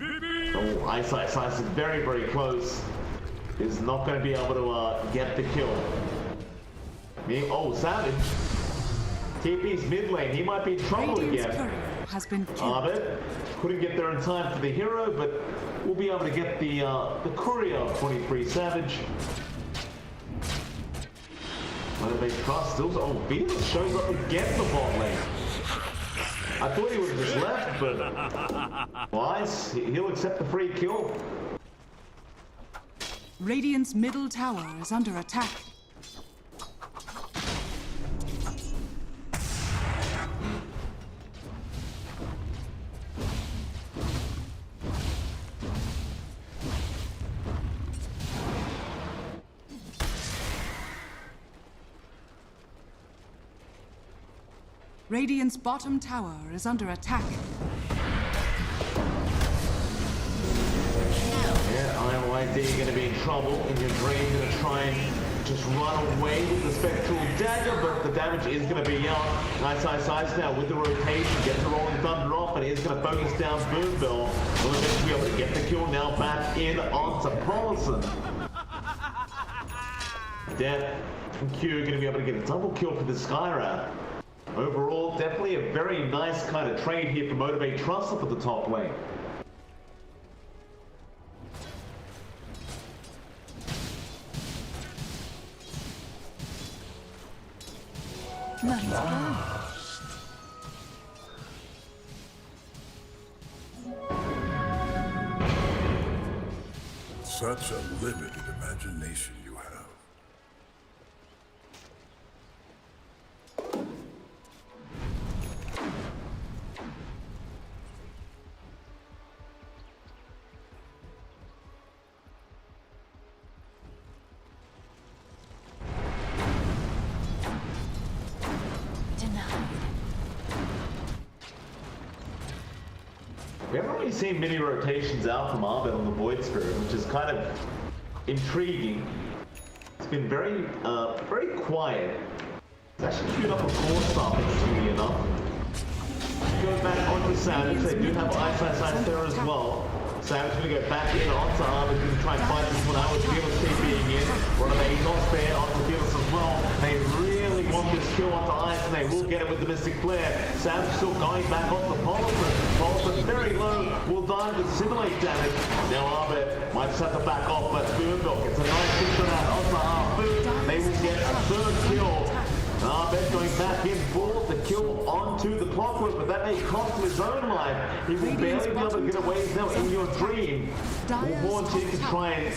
Oh, iceiceice is very, very close. Is not going to be able to get the kill. Oh, Savage. TP's mid lane. He might be in trouble again. Has been killed. Abed couldn't get there in time for the hero, but we'll be able to get the courier of 23 Savage. Motivate.Trust still. Oh, Venus shows up again the bot lane. I thought he would have just left, but Ice, he'll accept the free kill. Radiant's middle tower is under attack. Radiant's bottom tower is under attack. Yeah, IYD going to be in trouble. In your dream, going to try and just run away with the Spectral Dagger, but the damage is going to be out. iceiceice now with the rotation, gets the Rolling Thunder off, and is going to focus down Boombell. Will eventually be able to get the kill now back in onto poloson. Death from Q going to be able to get a double kill for the Skyrat. Overall, definitely a very nice kind of trade here for Motivate.Trust up at the top lane. Such a limited imagination you have. We haven't really seen many rotations out from Abed on the Void Spirit, which is kind of intriguing. It's been very quiet. It's actually queued up a core stop, interestingly enough. Go back onto Savage. They do have iceiceice there as well. Savage going to go back in onto Abed, going to try and fight this one out with Fearless TPing in. One of the Azots there onto Fearless as well. They really want this kill onto Ice, and they will get it with the Mystic Flare. Savage still going back onto poloson. Poloson very low, will die with simulate damage. Now Abed might just have to back off, but Boombell gets a nice kick on that onto Abed. They will get a third kill. Abed going back in for the kill onto the Clockwork, but that may cost him his own life. He will barely be able to get away now in your dream. Will want you to try and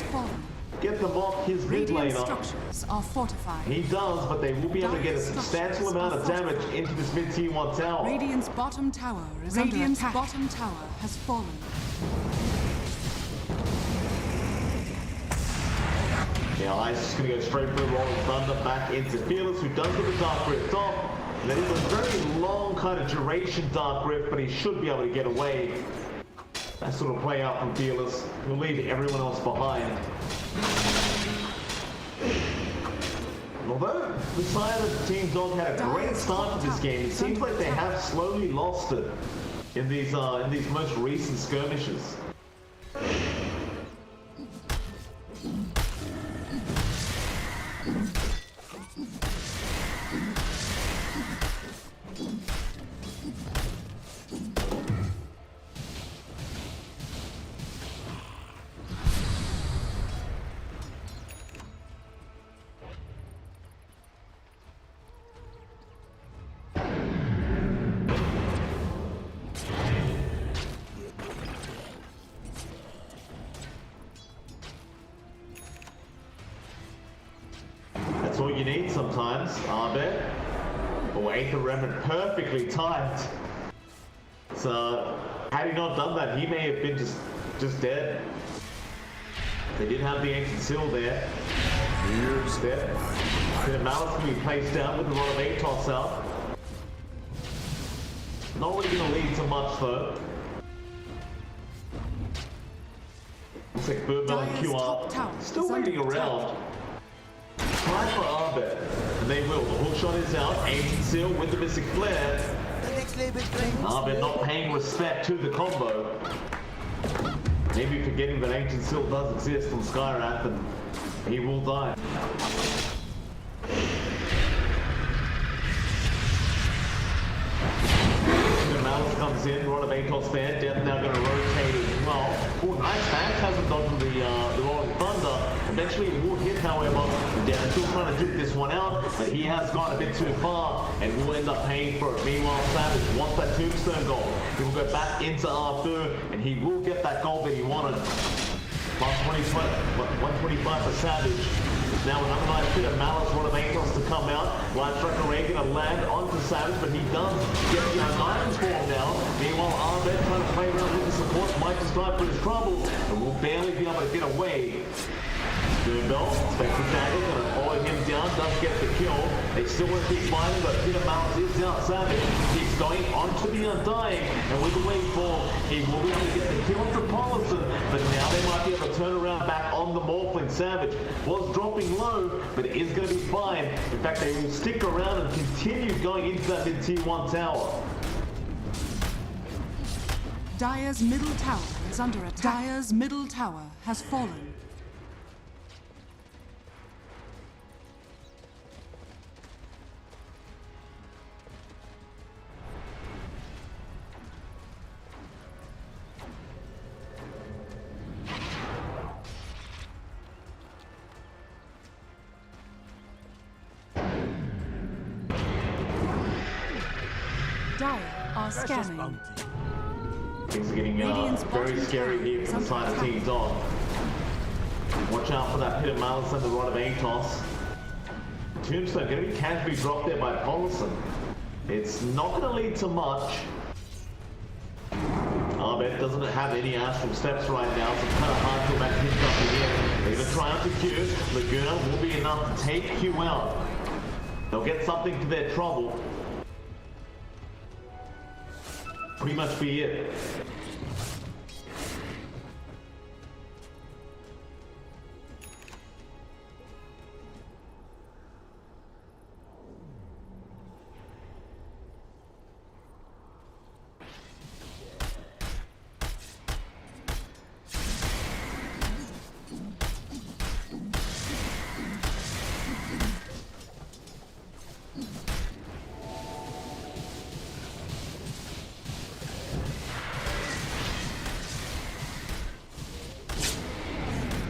get them off his mid laner. Structures are fortified. He does, but they will be able to get a substantial amount of damage into this mid-tier 1 tower. Radiant's bottom tower is under attack. Radiant's bottom tower has fallen. Now Ice is going to go straight for the Rolling Thunder back into Fearless, who does get the Dark Rift off. That is a very long kind of duration Dark Rift, but he should be able to get away. That sort of play out from Fearless. He'll leave everyone else behind. Although the side of Team Dog had a great start to this game, it seems like they have slowly lost it in these most recent skirmishes. That's all you need sometimes, Abed. Oh, Aether Remnant perfectly timed. So, had he not done that, he may have been just dead. They did have the Ancient Seal there. Here's dead. Then Malice can be placed down with a lot of ATOS out. Not really going to lead to much though. Looks like Boombell and Q.th still waiting around. Try for Abed, and they will. The hook shot is out. Ancient Seal with the Mystic Flare. Abed not paying respect to the combo. Maybe forgetting that Ancient Seal does exist on Skywrath, and he will die. Malice comes in, a lot of ATOS there. Death now going to rotate as well. Oh, nice back, hasn't dodged the Rolling Thunder. Eventually it will hit, however. Death still trying to duke this one out, but he has gone a bit too far and will end up paying for it. Meanwhile, Savage wants that tombstone goal. He will go back into R2 and he will get that goal that he wanted. Plus 125 for Savage. Now another nice bit of Malice, one of ATOS to come out. Light Striker Ray going to land onto Savage, but he does get the Iron Form now. Meanwhile, Abed trying to play around with the support, might just die for his trouble, and will barely be able to get away. Boombell, Spectre Dagger, going to follow him down, does get the kill. They still want to keep fighting, but Peter Malice is out. Savage keeps going onto the Undying, and with the wave ball, he will be able to get the kill into poloson, but now they might be able to turn around back on the Morphling. Savage was dropping low, but it is going to be fine. In fact, they will stick around and continue going into that mid-tier 1 tower. Dire's middle tower is under attack. Dire's middle tower has fallen. Dire are scanning. Things are getting very scary here from the side of Team Dog. Watch out for that Pit of Malice and the Rod of ATOS. Tombstone going to be casually dropped there by poloson. It's not going to lead to much. Abed doesn't have any astral steps right now, so it's kind of hard to imagine him jumping in. They're going to try out the Q. Laguna will be enough to take Q out. They'll get something to their trouble. Pretty much be it.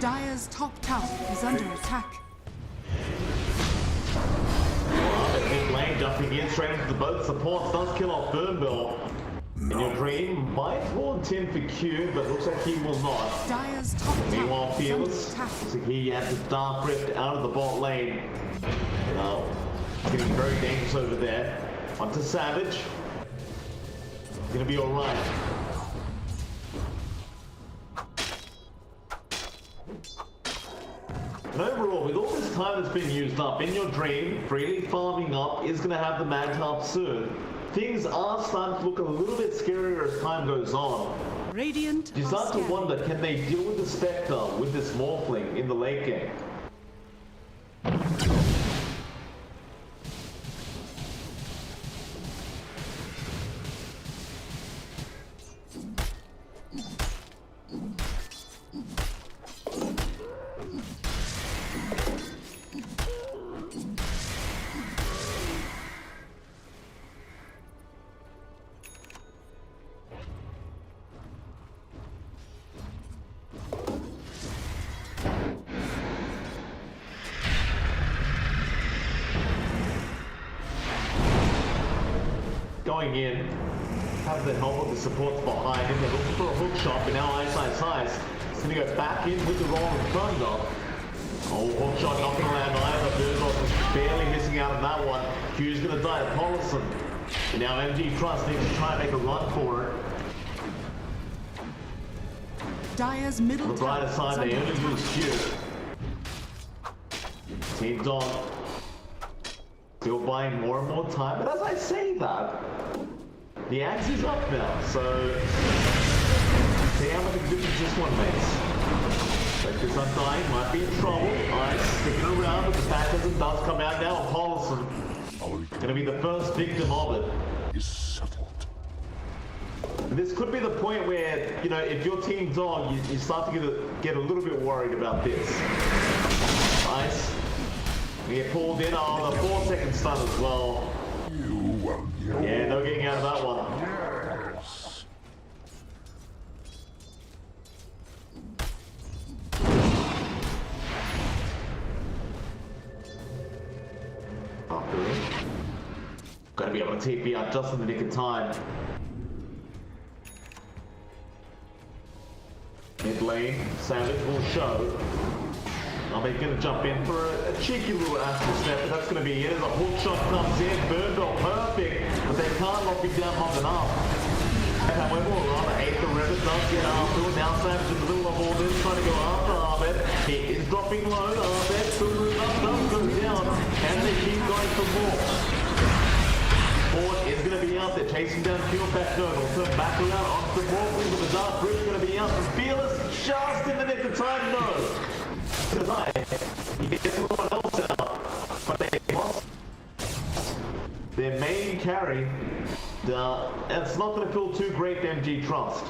Dire's top tower is under attack. Mid lane jumping in straight into the boat. Support does kill off Boombell. In your dream, might warn Tim for Q, but looks like he will not. Dire's top tower Meanwhile, is under Fearless, attack. looks like he has the Dark Rift out of the bot lane. It's getting very dangerous over there. Onto Savage. Gonna be alright. And overall, with all this time that's been used up in your dream, freely farming up is going to have the mag up soon. Things are starting to look a little bit scarier as time goes on. Radiant You start to wonder, can they deal with the Spectre with this Morphling in the late game? going in. Have the help of the supports behind him. They're looking for a hook shot, but now iceiceice is going to go back in with the Rolling Thunder. Oh, hook shot not going to land either. Boombell is barely missing out on that one. Q's going to die to poloson. And now MG.Trust needs to try and make a run for it. Dire's middle On the brighter tower side, is they under only attack. lose Q. Team Dom still buying more and more time, but as I say that, the axe is up now, so see how much difference this one makes. Like this Undying might be in trouble. Ice sticking around, but the fact as it does come out now, poloson gonna be the first victim of it. Is settled. And this could be the point where, you know, if your team dog, you start to get a little bit worried about this. Ice. You get pulled in on a 4-second stun as well. Yeah, no getting out of that one. Yes. Gonna be able to TP out just in the nick of time. Mid lane, Savage will show. Abed gonna jump in for a cheeky little astral step, but that's gonna be it as a hook shot comes in. Boombell perfect, but they can't lock him down long enough. However, rather 8 the River does get after it. Now Savage in the middle of all this, trying to go after Abed. He is dropping low. Abed, Boombell does go down, and they keep going for more. Ford is going to be out there, chasing down Q.th. They'll turn back around onto the wall with the Dark Bridge going to be out from Fearless, just in the nick of time, no. Tonight, you get everyone else out, but they lost their main carry. It's not going to feel too great to MG.Trust.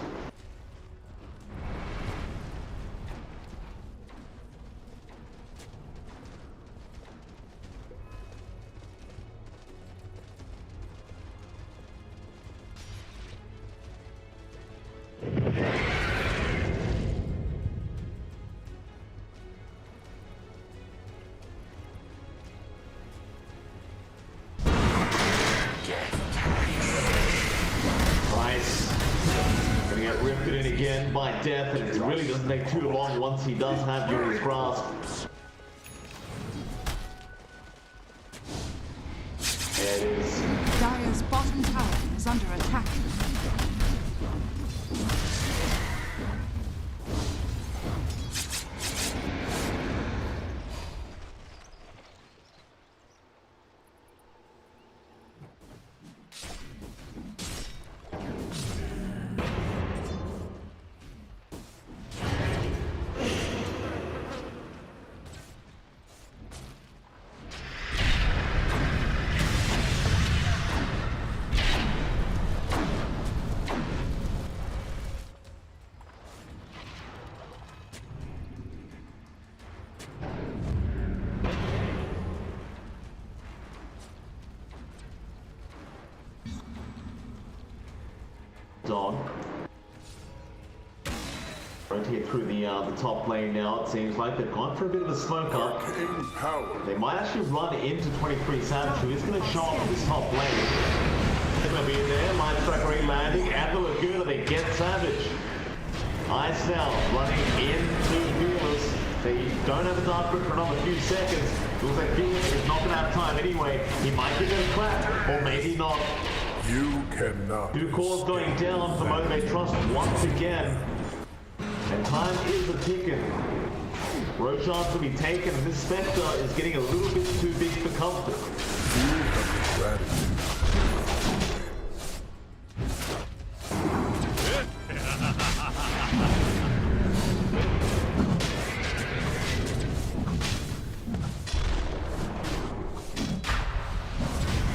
Again by death, and it really doesn't take too long once he does have you in his grasp. There it is. Dire's bottom tower is under attack. Dog. Rotate through the top lane now, it seems like. They've gone for a bit of a smoke up. They might actually run into 23 Savage, who is going to show up on this top lane. They're going to be there, Mind Striker landing at the Laguna, they get Savage. Ice now running into Fearless. They don't have a Dark Grip for another few seconds. Looks like Fearless is not going to have time anyway. He might give it a crack, or maybe not. You cannot. 2 cores going down for Motivate.Trust once again. And time is a-ticking. Roshan's going to be taken, and this Spectre is getting a little bit too big for comfort. You have gratitude.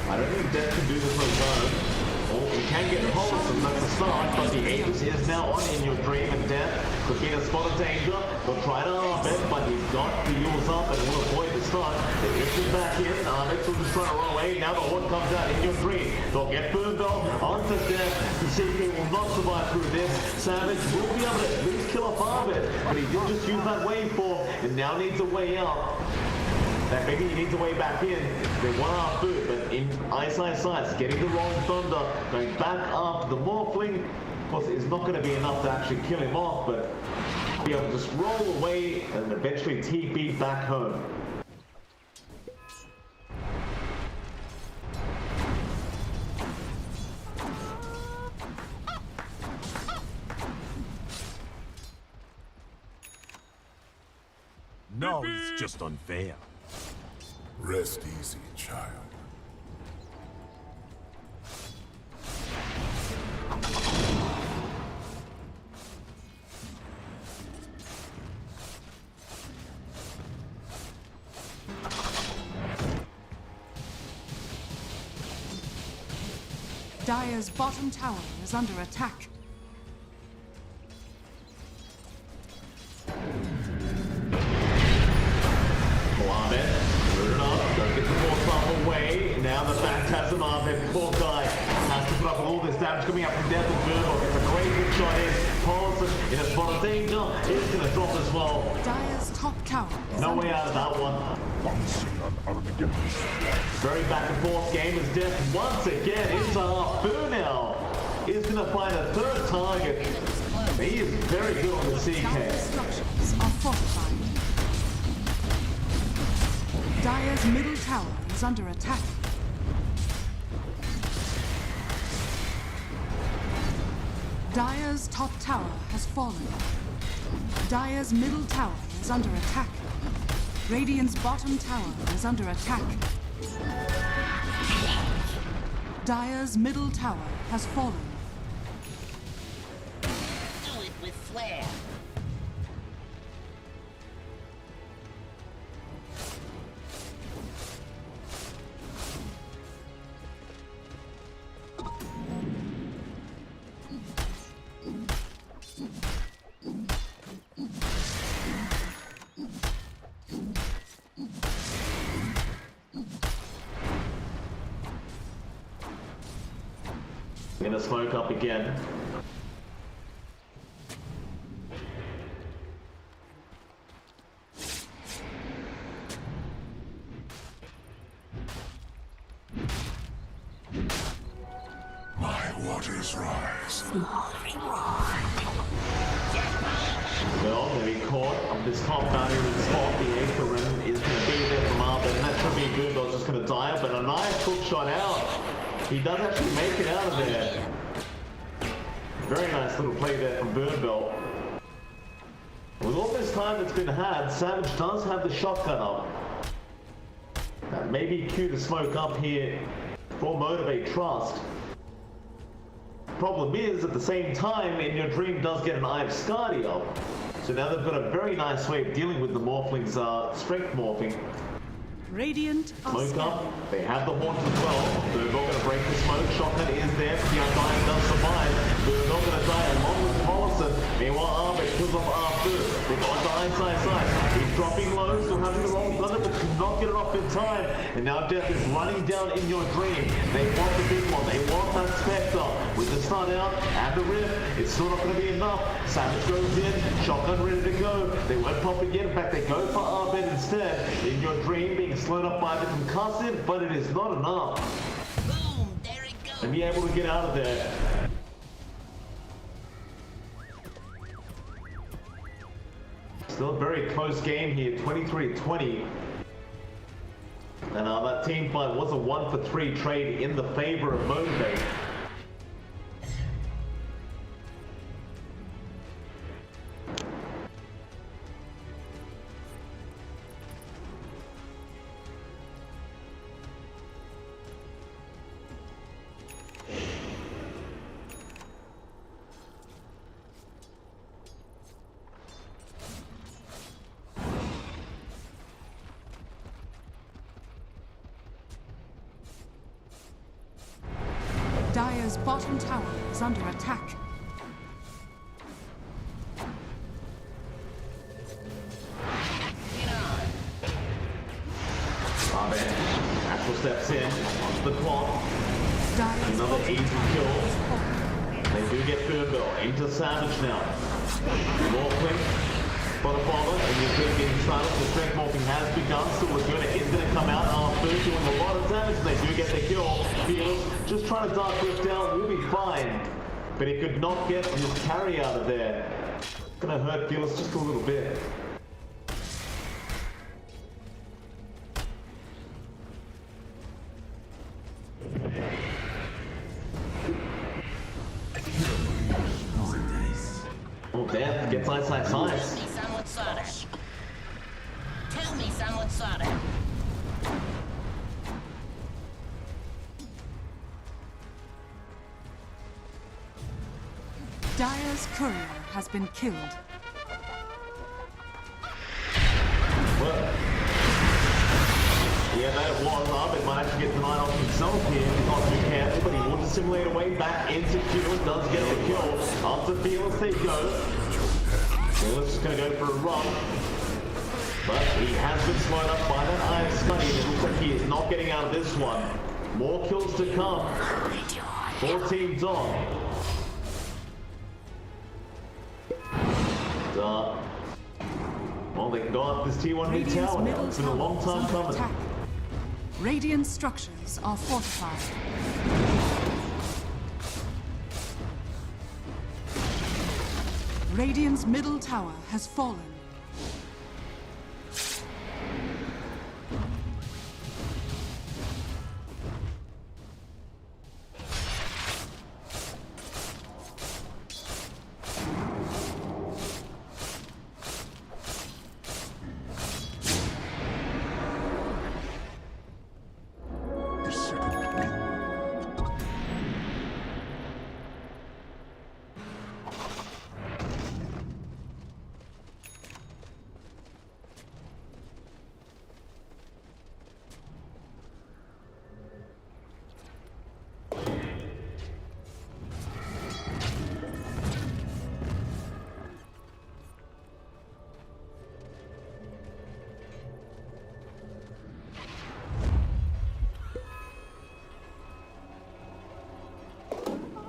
I don't think Death can do this on his own. Oh, he can get poloson, that's the start, but the Ace is now on in your dream, and Death could get a spot of danger. They'll try to Abed, but he's got the Yules up and will avoid the start. They lift him back in. Abed will just try to run away. Now the Horde comes out in your dream. They'll get Boombell onto Death. The CK will not survive through this. Savage will be able to at least kill off Abed, but he did just use that waveform and now needs a way out. that maybe he needs a way back in. They want our food, but in iceiceice, getting the wrong thunder, going back up the morphling. Of course, it's not going to be enough to actually kill him off, but be able to just roll away and eventually TP back home. No, it's just unfair. Rest easy, child. Dire's bottom tower is under attack. Abed, put it up, don't get the force buff away. Now the Phantasm Abed, poor guy, has to put up with all this damage coming up from Death and Boombell. Gets a great hit shot in. Poloson in a spot of danger. It's going to drop as well. Dire's top tower is No under way out of that one. Very back and forth game as Death once again into Harpoon now. Is going to find a third target. He is very good on the Dire's CK. structures are fortified. Dire's middle tower is under attack. Dire's top tower has fallen. Dire's middle tower is under attack. Radiant's bottom tower is under attack. Dire's middle tower has fallen. Do it with flair. Gonna smoke up again. My waters rise. Well, gonna be caught on this top boundary with spot. The Aether Rim is gonna be there from Abed, and that should be good. Boombell's just gonna die, but a nice hook shot out. He does actually make it out of there. Very nice little play there from Boombell. With all this time that's been had, Savage does have the shotgun up. Maybe cue the smoke up here for Motivate.Trust. Problem is, at the same time, In Your Dream does get an Eye of Skadi up. So now they've got a very nice way of dealing with the Morphling's strength morphing. Radiant are Smoke up, scanning. they have the haunt as well. Boombell gonna break the smoke, shotgun is there, the Undying does survive. Boombell gonna die along with poloson. Meanwhile, Abed kills off Arthur. They got the iceiceice. He's dropping low, still having the wrong thunder, but cannot get it off in time. And now Death is running down In Your Dream. They want the big one, they want that Spectre. With the stun out and the rift, it's still not gonna be enough. Savage goes in, shotgun ready to go. They won't pop it yet, in fact they go for Abed instead. In Your Dream being slowed up by the concussive, but it is not enough Boom, there it goes. to be able to get out of there. Still a very close game here, 23-20. And that team fight was a 1-for-3 trade in the favor of Motivate. Dire's bottom tower is under attack. Abed, Astral steps in, onto the clock. Dire's Another bottom easy tower kill. has fallen. They do get Boombell into Savage now. Morphling for the follower, and you could get silent. The strength morphing has begun. Still was good. It is going to come out after doing a lot of damage. They do get the kill. Fearless just trying to dark whip down. Will be fine, but he could not get his carry out of there. Gonna hurt Fearless just a little bit. Oh, Death gets iceiceice. Tell me someone saw that. Tell me someone saw that. Dire's courier has been killed. Well, yeah, that was Abed might actually get the night off himself here. He's not too careful, but he will dissimulate away back into Q and does get the kill. After Fearless they go. Fearless is going to go for a run. But he has been slowed up by that iron study. It looks like he is not getting out of this one. More kills to come. 4 teams on. Well, they got this T1 mid tower now. It's been a long time coming. Attack. Radiant structures are fortified. Radiant's middle tower has fallen.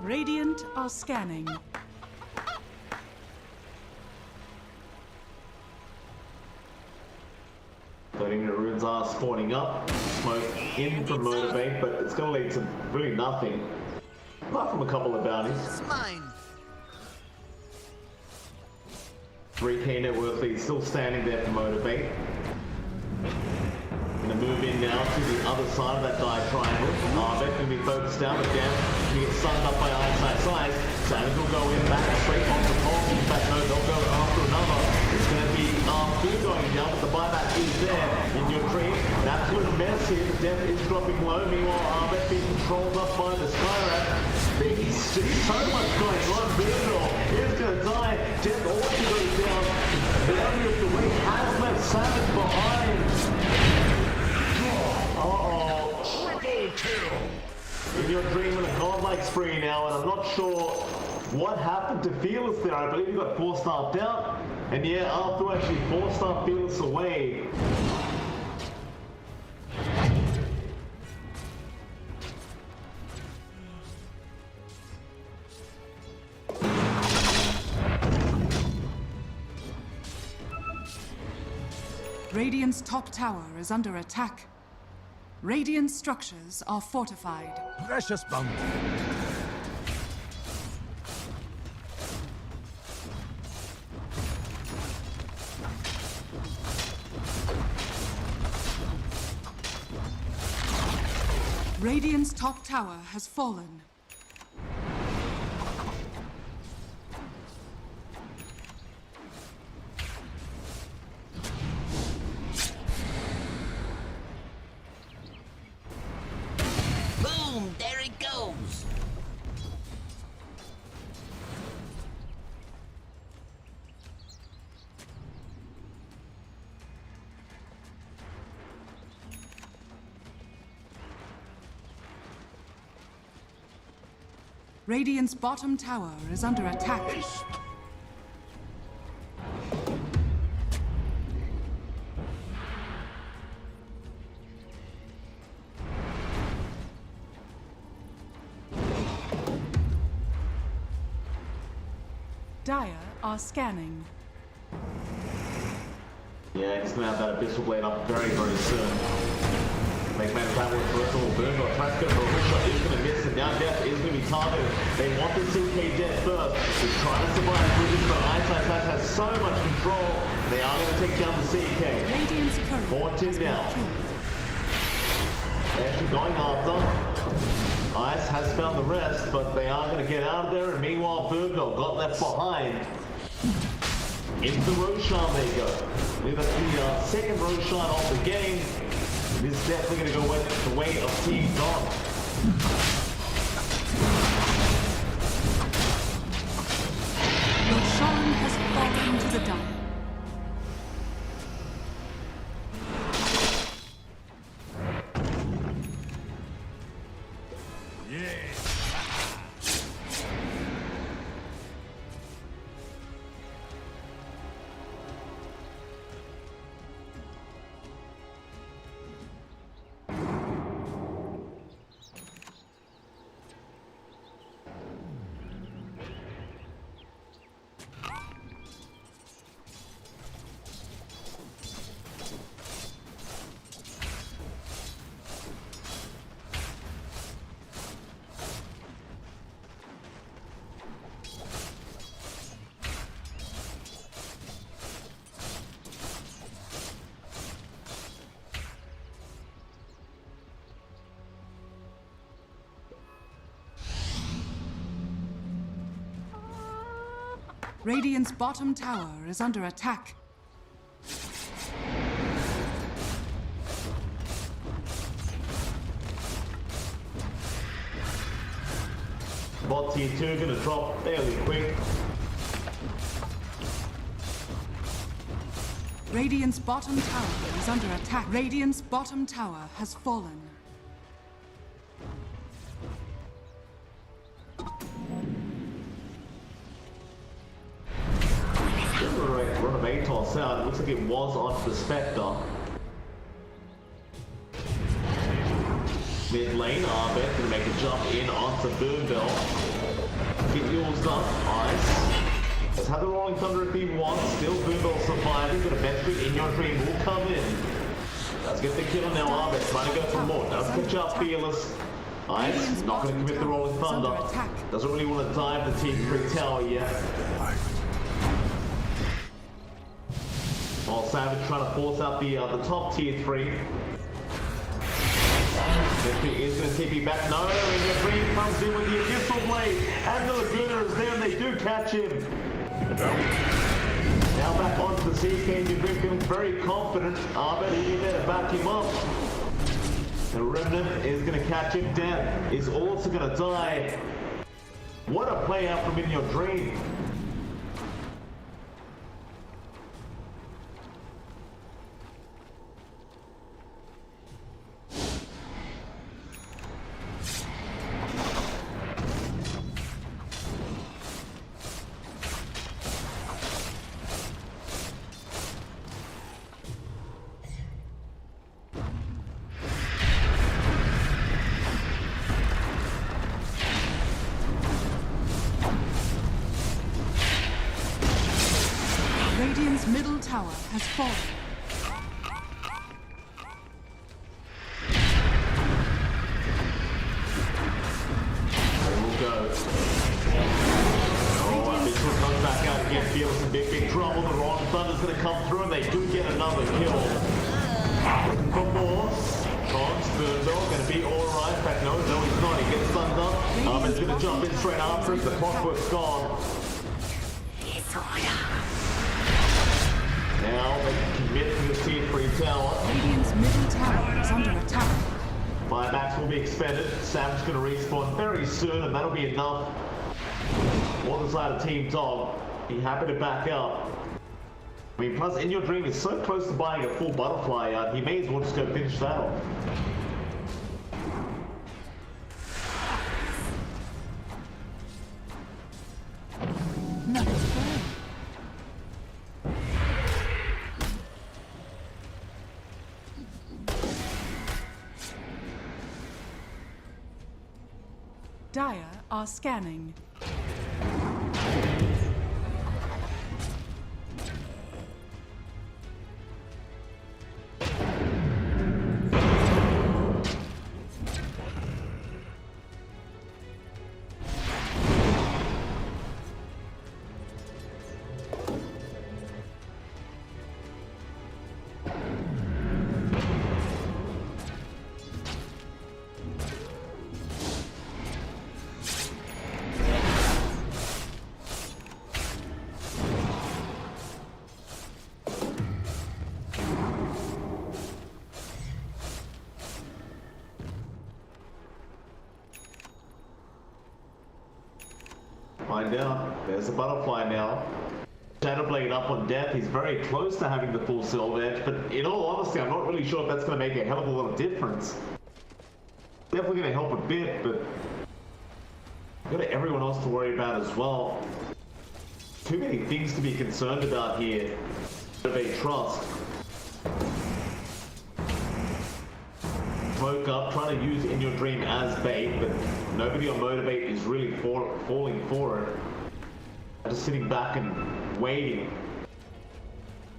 Radiant are scanning. Floating runes are spawning up. Smoke in from Motivate, but it's going to lead to really nothing. Apart from a couple of bounties. It's mine. 3k net worth lead still standing there for Motivate. Gonna move in now to the other side of that die triangle. Abed can be focused down, but down. He gets sucked up by iceiceice. Savage will go in back straight onto Paul. In fact, no, they'll go after another. It's gonna be food going down, but the buyback is there. In your dream, an absolute mess here. The Death is dropping low. Meanwhile, Abed being controlled up by the Skyrat. There's so much going on. Boombell is gonna die. Death also goes down. The area of the way has left Savage behind. In your dream, a godlike spree now, and I'm not sure what happened to Fearless there. I believe he got 4-staffed out, and yeah, after actually 4-star Fearless away. Radiant's top tower is under attack. Radiant structures are fortified. Precious bounty. Radiant's top tower has fallen. Boom, there it goes. Radiant's bottom tower is under attack. Dire are scanning. Yeah, he's gonna have that Abyssal Blade up very, very soon. Make man attack with first of all, Boombell tries to go for a hook shot, is gonna miss, and now Death is gonna be targeted. They want the CK Death first. He's trying to survive with this, but iceiceice has so much control. They are gonna take down the CK. Radiant's courier 4-2 has been now. killed. They're actually going after. Ice has found the rest, but they are going to get out of there, and meanwhile Boombell got left behind. Into Roshan they go. With the second Roshan of the game. It is definitely going to go with the way of Team Dot. Roshan has fallen to the Dire. Radiant's bottom tower is under attack. Bot tier 2 gonna drop fairly quick. Radiant's bottom tower is under attack. Radiant's bottom tower has fallen. Run of ATOS out. It looks like it was onto the Spectre. Mid lane, Abed gonna make a jump in onto Boombell. Get yours up, Ice. Let's have the Rolling Thunder if he wants. Still Boombell surviving, but eventually In Your Dream will come in. Let's get the kill now, Abed trying to go for more. Does catch up Fearless. Ice not gonna commit the Rolling Thunder. Doesn't really want to dive the T3 tower yet. While Savage trying to force out the top tier 3. He is going to TP back. No, and the Dream comes in with the Abyssal Blade. And the Laguna is there, and they do catch him. Now back onto the CK, and the Dream feeling very confident. Abed is there to back him up. The Remnant is going to catch him. Death is also going to die. What a play out from In Your Dream. Radiant's middle tower has fallen. There we go. Oh, Abyssal comes back out again. Fearless in big trouble. The Rolling Thunder's going to come through, and they do get another kill. Looking for more. Cons, Boombell going to be alright. In fact, no, he's not. He gets stunned up. He's going to jump in straight after him. The clockwork's gone. Now they can commit to the tier 3 tower. Radiant's middle tower is under attack. Buybacks will be expended. Savage going to respawn very soon, and that'll be enough for the side of Team Dog. Be happy to back up. I mean, plus In Your Dream is so close to buying a full butterfly. He may as well just go finish that off. Dire are scanning. find out. There's a butterfly now. Shadowblade up on death. He's very close to having the full silver edge, but in all honesty, I'm not really sure if that's going to make a hell of a lot of difference. Definitely going to help a bit, but got everyone else to worry about as well. Too many things to be concerned about here. Motivate.Trust. Smoke up, trying to use In Your Dream as bait, but nobody on Motivate is really falling for it. Just sitting back and waiting.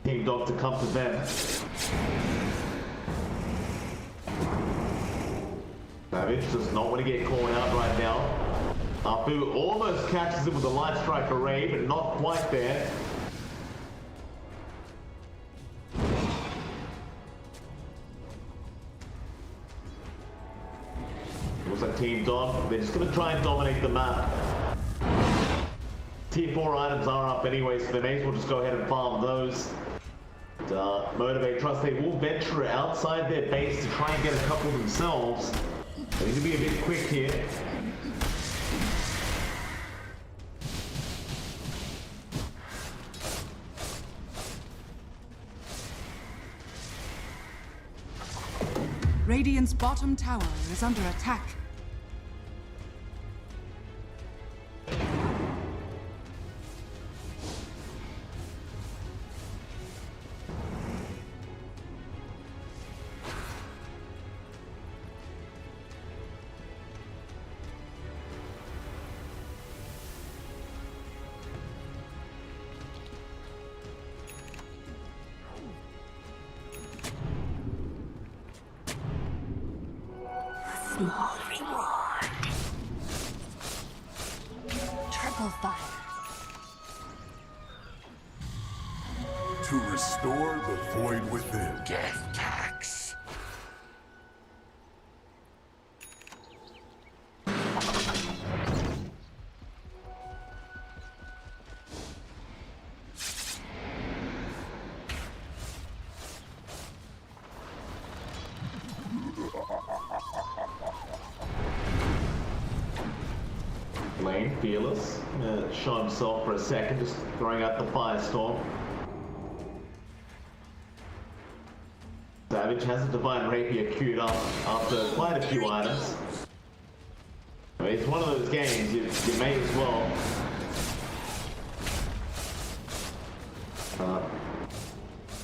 Team Dog to come to them. Savage does not want to get caught out right now. Apu almost catches him with a light strike array, but not quite there. Looks like Team Dog, they're just going to try and dominate the map. Tier 4 items are up anyway, so they may as well just go ahead and farm those. Motivate.Trust, they will venture outside their base to try and get a couple themselves. They need to be a bit quick here. Radiant's bottom tower is under attack. Small reward. Triple fire. To restore the void within. Death tax. Fearless, show himself for a second, just throwing out the firestorm. Savage has a divine rapier queued up after quite a few items. I mean, it's one of those games you may as well.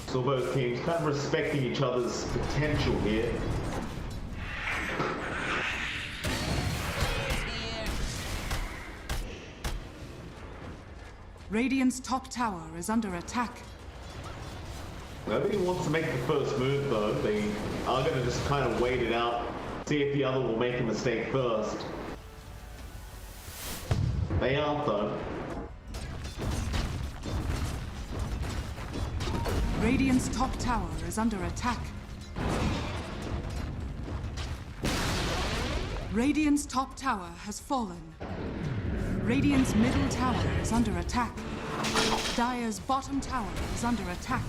So both teams kind of respecting each other's potential here. Radiant's top tower is under attack. Nobody wants to make the first move though. They are going to just kind of wait it out, see if the other will make a mistake first. They aren't though. Radiant's top tower is under attack. Radiant's top tower has fallen. Radiant's middle tower is under attack. Dire's bottom tower is under attack.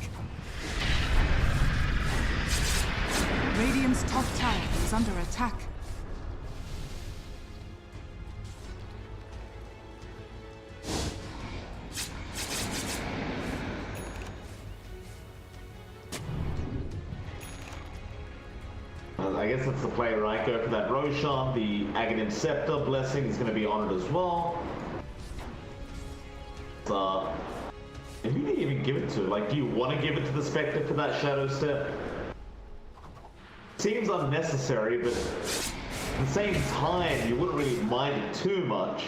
Radiant's top tower is under attack. I guess that's the play, right? Go for that Roshan. The Aghanim Scepter blessing is going to be on it as well. And who do you even give it to? Like, do you want to give it to the Spectre for that Shadow Step? Seems unnecessary, but at the same time, you wouldn't really mind it too much.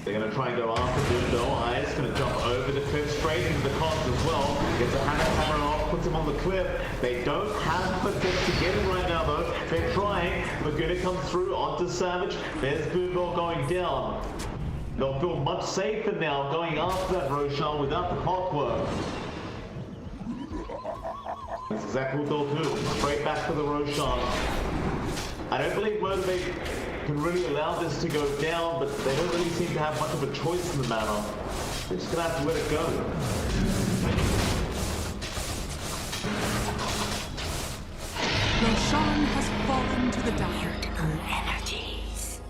They're going to try and go after Boombell. Ice going to jump over the cliff straight into the cost as well. Gets a hammer off, puts him on the cliff. They don't have the dip to get him right now though. They're trying. Laguna comes through onto Savage. There's Boombell going down. They'll feel much safer now going after that Roshan without the clockwork. That's exactly what they'll do. Straight back to the Roshan. I don't believe Motivate can really allow this to go down, but they don't really seem to have much of a choice in the matter. They're just gonna have to let it go. Roshan has fallen to the Dire. Energies.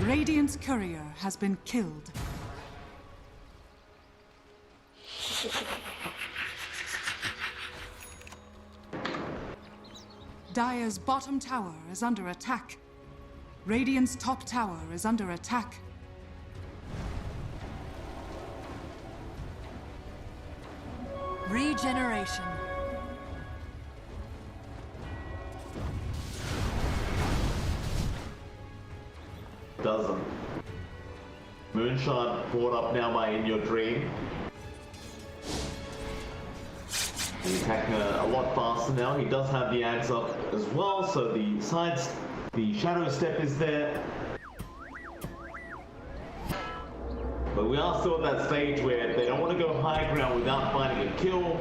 Radiant's courier has been killed. Dire's bottom tower is under attack. Radiant's top tower is under attack. Regeneration. Doesn't. Moonshine brought up now by In Your Dream. He's attacking a lot faster now. He does have the axe up as well, so the shadow step is there. But we are still at that stage where they don't want to go high ground without finding a kill.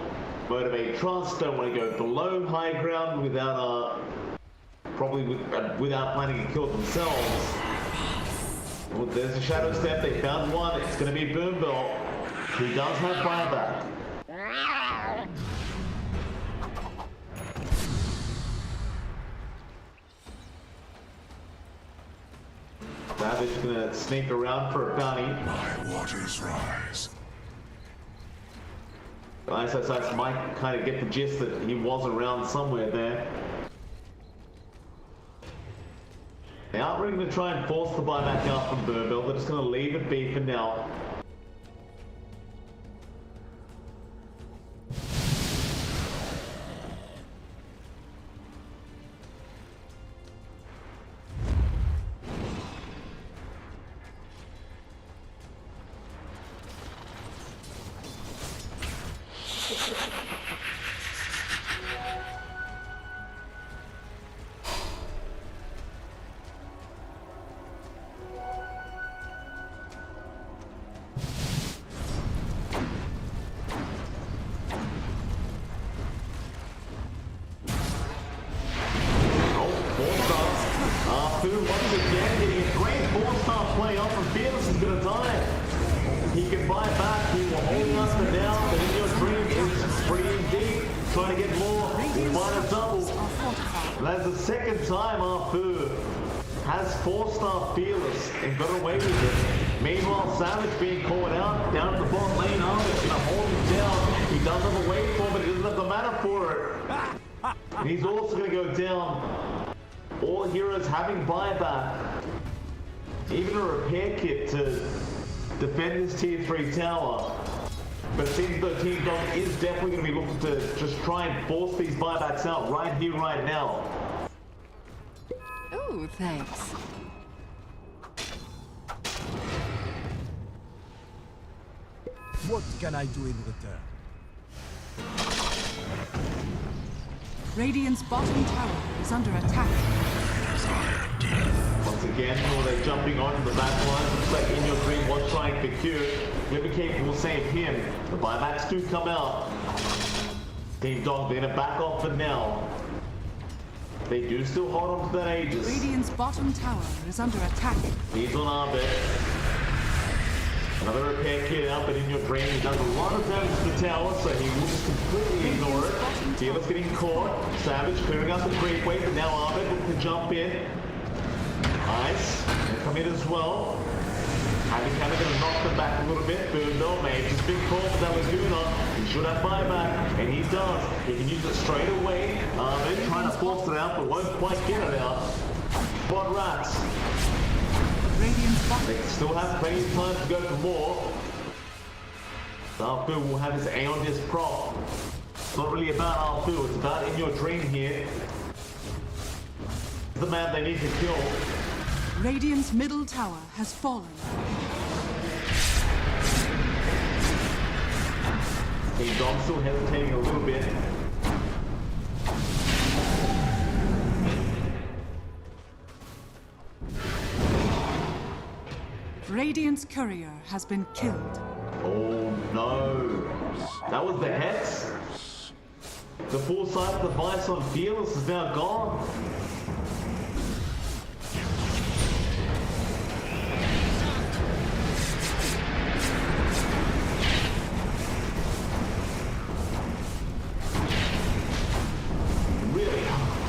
Motivate.Trust don't want to go below high ground without without finding a kill themselves. Well, there's a shadow step. They found one. It's going to be Boombell. He does have buyback. Savage gonna sneak around for a bounty. My waters rise. iceiceice might kind of get the gist that he was around somewhere there. They aren't really gonna try and force the buyback out from Boombell. They're just gonna leave it be for now. Once again, getting a great 4-star play off from Fearless is going to die. He can buy back. He will hold us for now, but In Your Dream is pretty deep. Trying to get more. We'll find a double. That's the second time Arfu has 4-star Fearless and got away with it. Meanwhile, Savage being caught out down at the bottom lane. Abed going to hold him down. He does have a wait for him, but he doesn't have the mana for it. And he's also going to go down. All heroes having buyback. Even a repair kit to defend this tier 3 tower. But it seems though Team Dog is definitely going to be looking to just try and force these buybacks out right here, right now. Oh, thanks. What can I do in return? Radiant's bottom tower is under attack. Once again, they're jumping on the back line. Looks like In Your Dream was trying for Q. Livercake will save him. The buybacks do come out. Team Dog, they're gonna back off for now. They do still hold on to that Aegis. Radiant's bottom tower is under attack. He's on Abed. Another repair kit out, but In Your Dream he does a lot of damage to the tower, so he will just completely ignore it. Fearless getting caught. Savage clearing out the creep wave, but now Abed looking to jump in. Ice, gonna come in as well. Abed kind of gonna knock them back a little bit. Boombell made his big call for that Laguna. He should have buyback, and he does. He can use it straight away. Abed trying to force it out, but won't quite get it out. Spot rats. They still have plenty of time to go for more. Arfu will have his Aeon Disc prop. It's not really about Arfu, it's about In Your Dream here. The man they need to kill. Radiant's middle tower has fallen. Team Dom still hesitating a little bit. Radiant's courier has been killed. Oh no. That was the Hex. The full sight device on Fearless is now gone. Really?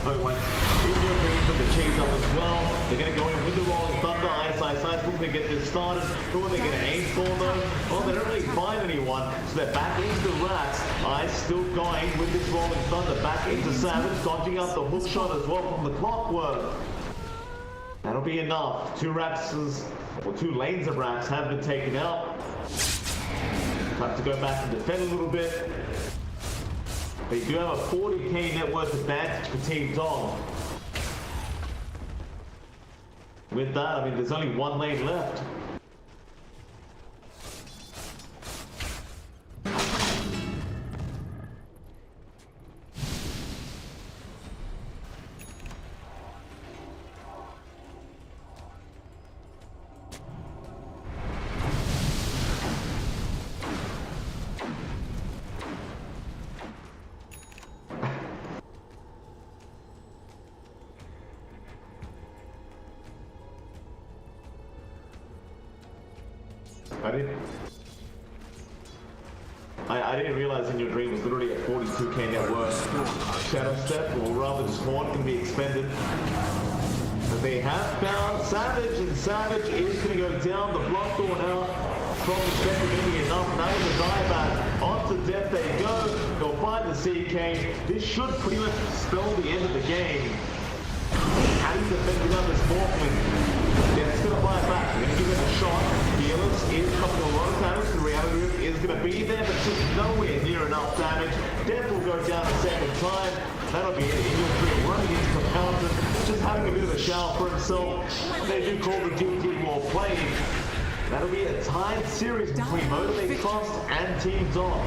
Oh, wait. Even though bringing from the chase up as well, they're going to go in with the Rolling Thunder. iceiceice looking to get this started. Who are they going to aim for though? Well, they don't really find anyone, so they're back into the rats. Ice still going with this Rolling Thunder. Back into Savage, dodging up the hook shot as well from the Clockwork. That'll be enough. Two lanes of rats have been taken out. Have to go back and defend a little bit. They do have a 40k net worth advantage for Team Dom. With that, I mean, there's only one lane left. I didn't realize in your dream was literally at 42k net worth. Shadow Step, or rather just Horn, can be expended. But they have found Savage, and Savage is going to go down the block door now. From the step maybe enough. Now with the dieback. Onto death they go. They'll find the CK. This should pretty much spell the end of the game. How do you defend without this Morphling? Yeah, it's going to fly back. We're going to give it a shot. Fearless is coming a lot of damage. The reality is going to be there, but just nowhere near enough damage. Death will go down a second time. That'll be it. Infantry running into the fountain, just having a bit of a shower for himself. They do call the Q.th war playing. That'll be a tied series between Motivate.Trust and Team Dom.